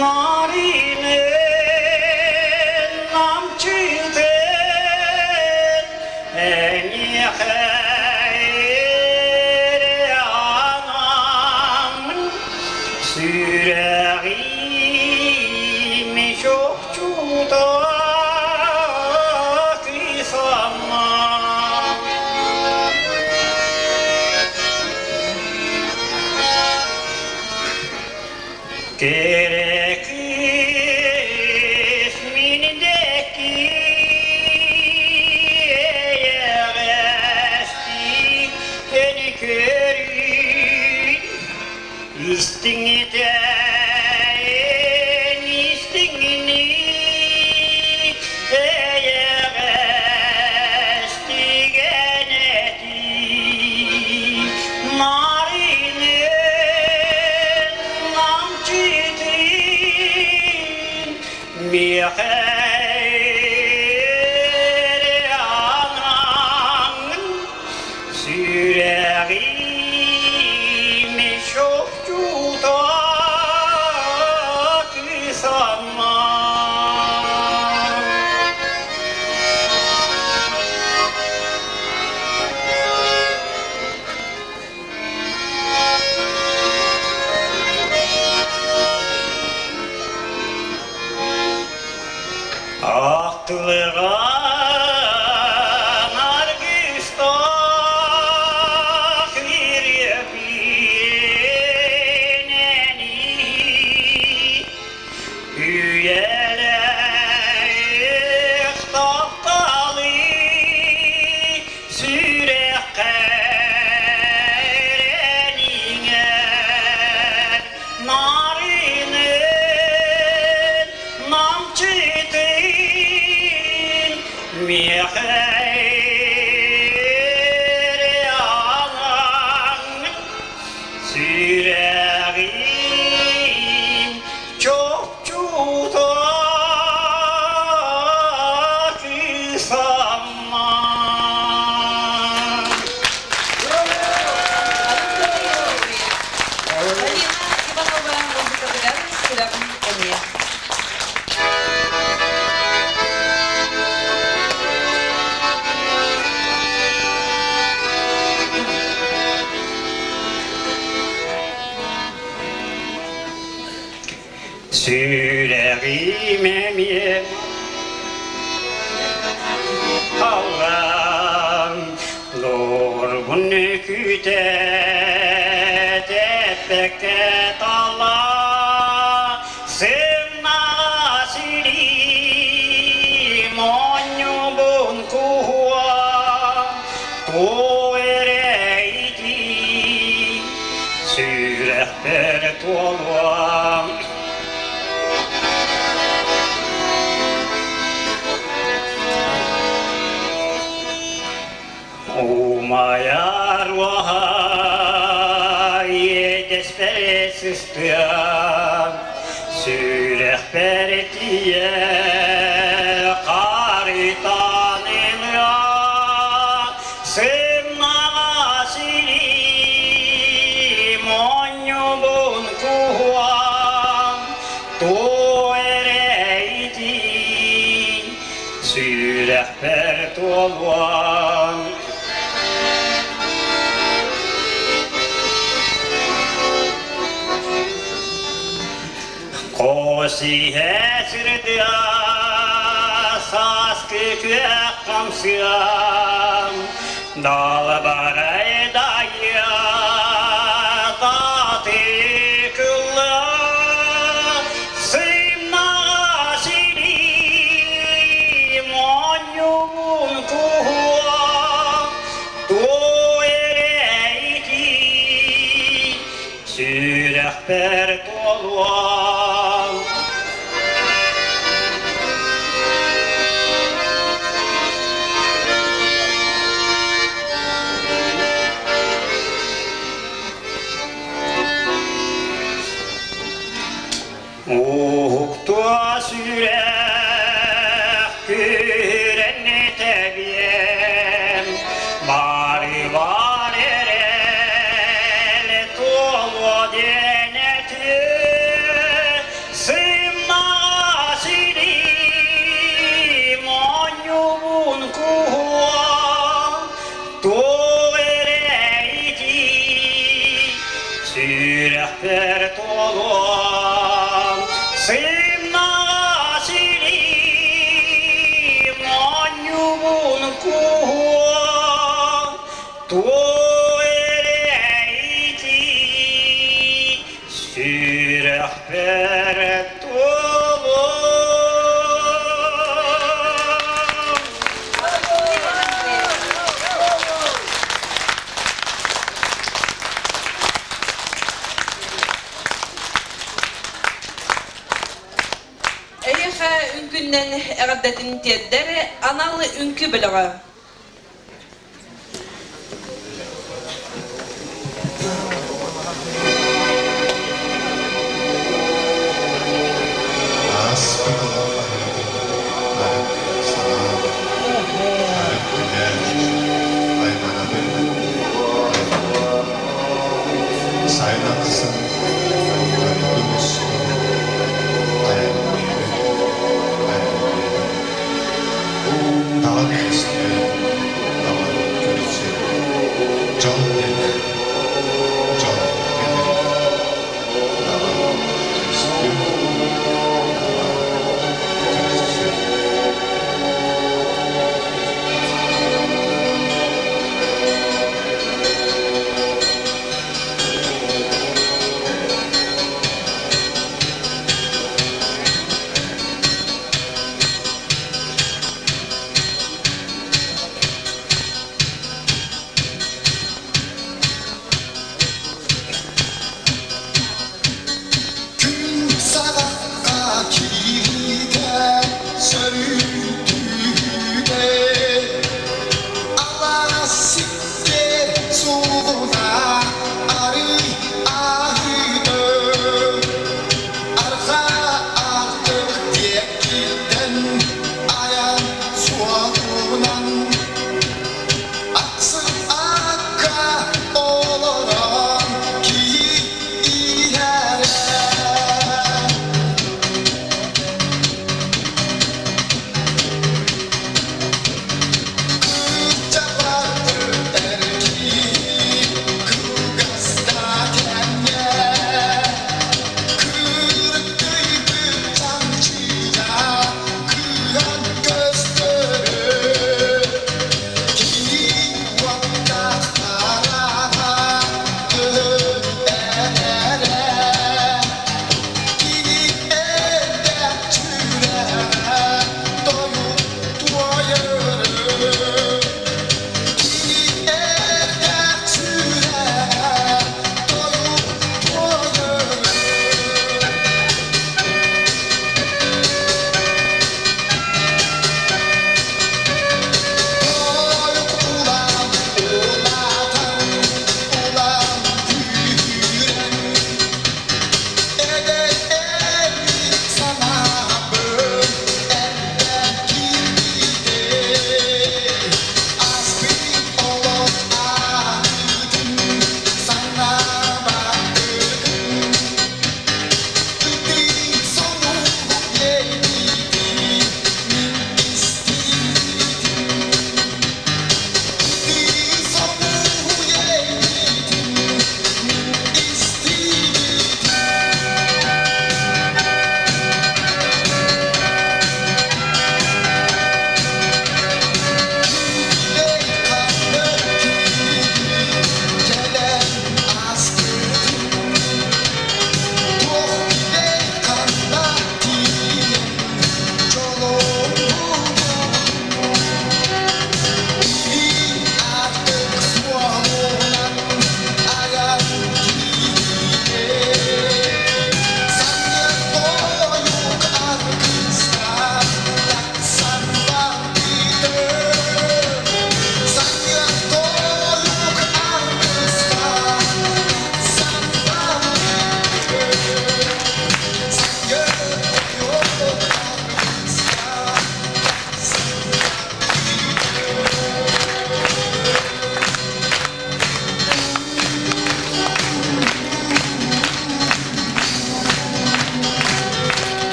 Narine namçı Gerekir minindeki eğesti beni körün İstiniden istingini eğesti geneti marinin namçidin miheri ananın süreğimi çok cutak sanmam. Aktılığan argıstak bir yepineni üyeler tahtalı sürek kerenine narinin namçıdın miheri ananın süreğim çok cutak sanmam. Иванова музыка для Сулякин Коне. Süreğime mi Allah'ım yorgun küte tepekte tala Sırna silim onyubun kuwa Tuğereyti sürehber tuğalvam Umayar vahay desperesizden sürehber diye karitanına sırna silim onyubun kuvam tuğereyti sürehber tuğalvam Kosi hesirde sas kütüek kamsiyam Dal baray daya tati kılla Simna silim onyubun kuhua Tuğereyti sürehber tolvam Uhuktua sürek kürenne tebiyem Bari var erel tolu deneti Sımna silim onyubun kuhua Tuğereyti sürehber tolvam Sımna silim onyubun kuhua Tuğereyti sürehber rahberet olun. Эйха үңкүннен әғаддәтін теддері аналы үңкі біліға.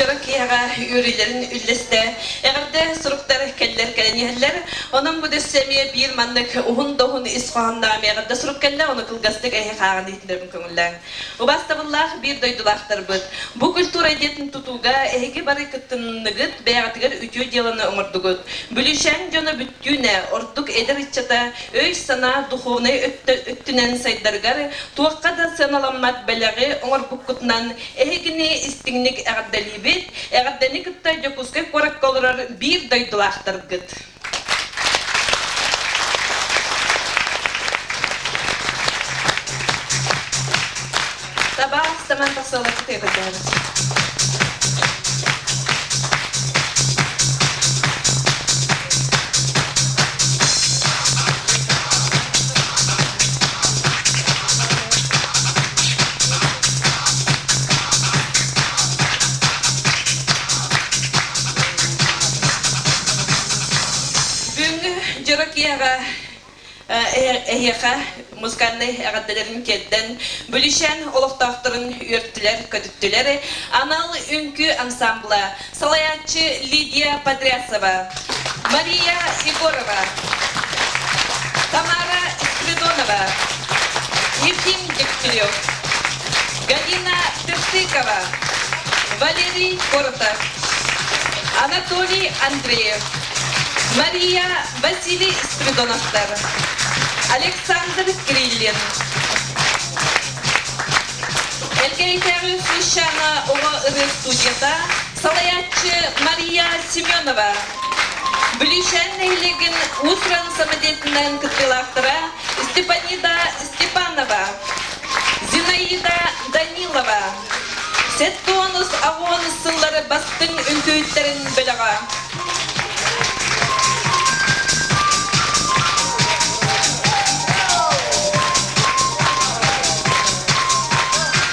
Жорок яга үрелерин үллесте. Эгерде суруктар келлер келенелер, онун бу дөссеме бир маннык ухун исханна мегерде сурук келле, оны кылгастык хаган иттербин көңүлләр. Убастабыллах бир дойдулактар бит. Бу культура идетин тутуга эге бары кыттынныгыт бягатыгар үтү деланы оңордугут. Бүлүшән жона бүттүнә ордук эдер ичата өй сана духовный өттүнен сайдаргар туакка да саналаммат белеги оңор буккутнан эгине истиңник эгдалибит, эгдени кытта жокуска корак колорар бир дойдулактар гыт. Таба саман тасалак тегедер. Жорокияга эхеха музыкальный агаддаларын келден бүлишен олоқтақтырын үйрттілер, көтіттілері анал үнкі ансамбла салаятчы Лидия Подрясова, Мария Егорова, Тамара Спиридонова, Ефим Дегтярев, Галина Тыртыкова, Валерий Коротов, Анатолий Андреев, Мария Василий Спиридоновтар, Александр Криллин, Эльгейтер Свящана Ого студията, салаятчы Мария Семенова, Блишен Эйлеген Усран самодеятельная катилахтара Степанида Степанова, Зинаида Данилова, Сеттонус Авон сыллары бастың үнкөйттерін біліға.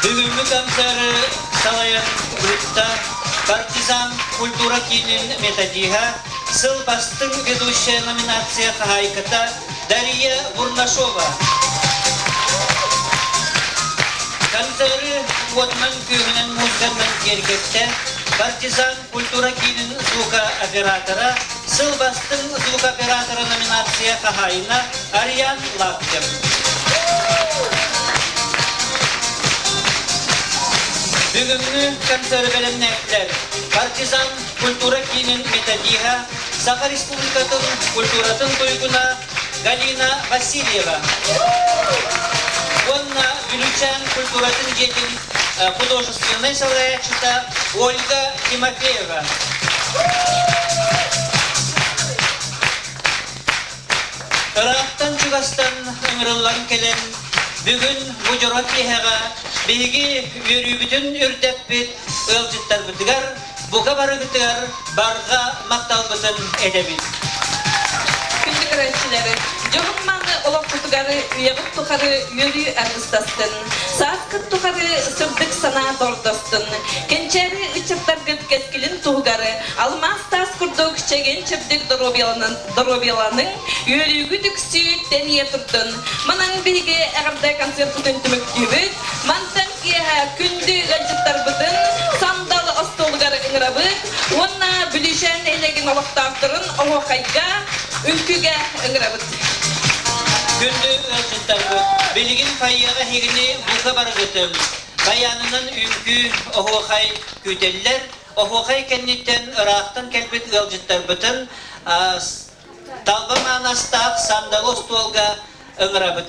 Бүгінгі концерты салаян группта партизан культура кинин методиха сыл бастың ведущая номинация хайката Дарья Бурнашова. Концерты отман күйінен музыканнан кергекте партизан культура кинин звука оператора сыл бастың звук оператора номинация хайна Ариан Лаптер. Бүгінгі концерт белемнәкләр партизан культура кинин методиха Саха Республикатын культуратын туйгуна Галина Васильева. Онна Вилючан культуратын жетин художественной салаячыта Ольга Тимофеева. Ирактан Чугастан ыңырылан келен бүгін бұжырат ехеға бейге өрібітін үрдәппет ылжыттар бітігер, бұға бары бітігер, барға мақтал бітін әдебет. Күнді көрәтшілері, жоғынманы олақ құтығары үйеғып тұқары өрі әрістастын, сааққыт тұқары сүрдік сана дордастын, кенчәрі үчіптар күт кескілін тұғығары, алмас тас күрдік чеген чіпдік дұробеланың өрігі дүксі тәния тұрдын. Мұның бейге әғірді концерт бұтын түмік күйбіт, мантан кеға күнді ғалжыттар бұтын, сандалы остолғары ұңырабыт, онна бүлішен әйлеген олақтақтырын оғы қайға, үнкіге ұңырабыт. Күнді ғалжыттар бұт, белігін пайяға хегіне бұлға бары ғытым. Баянынан үнкі оғуқай көтелілер, оғуқай кәннеттен ұрақтан кәлбет ғалжыттар бұтын, талба манастақ сандалы остолға ұңырабыт.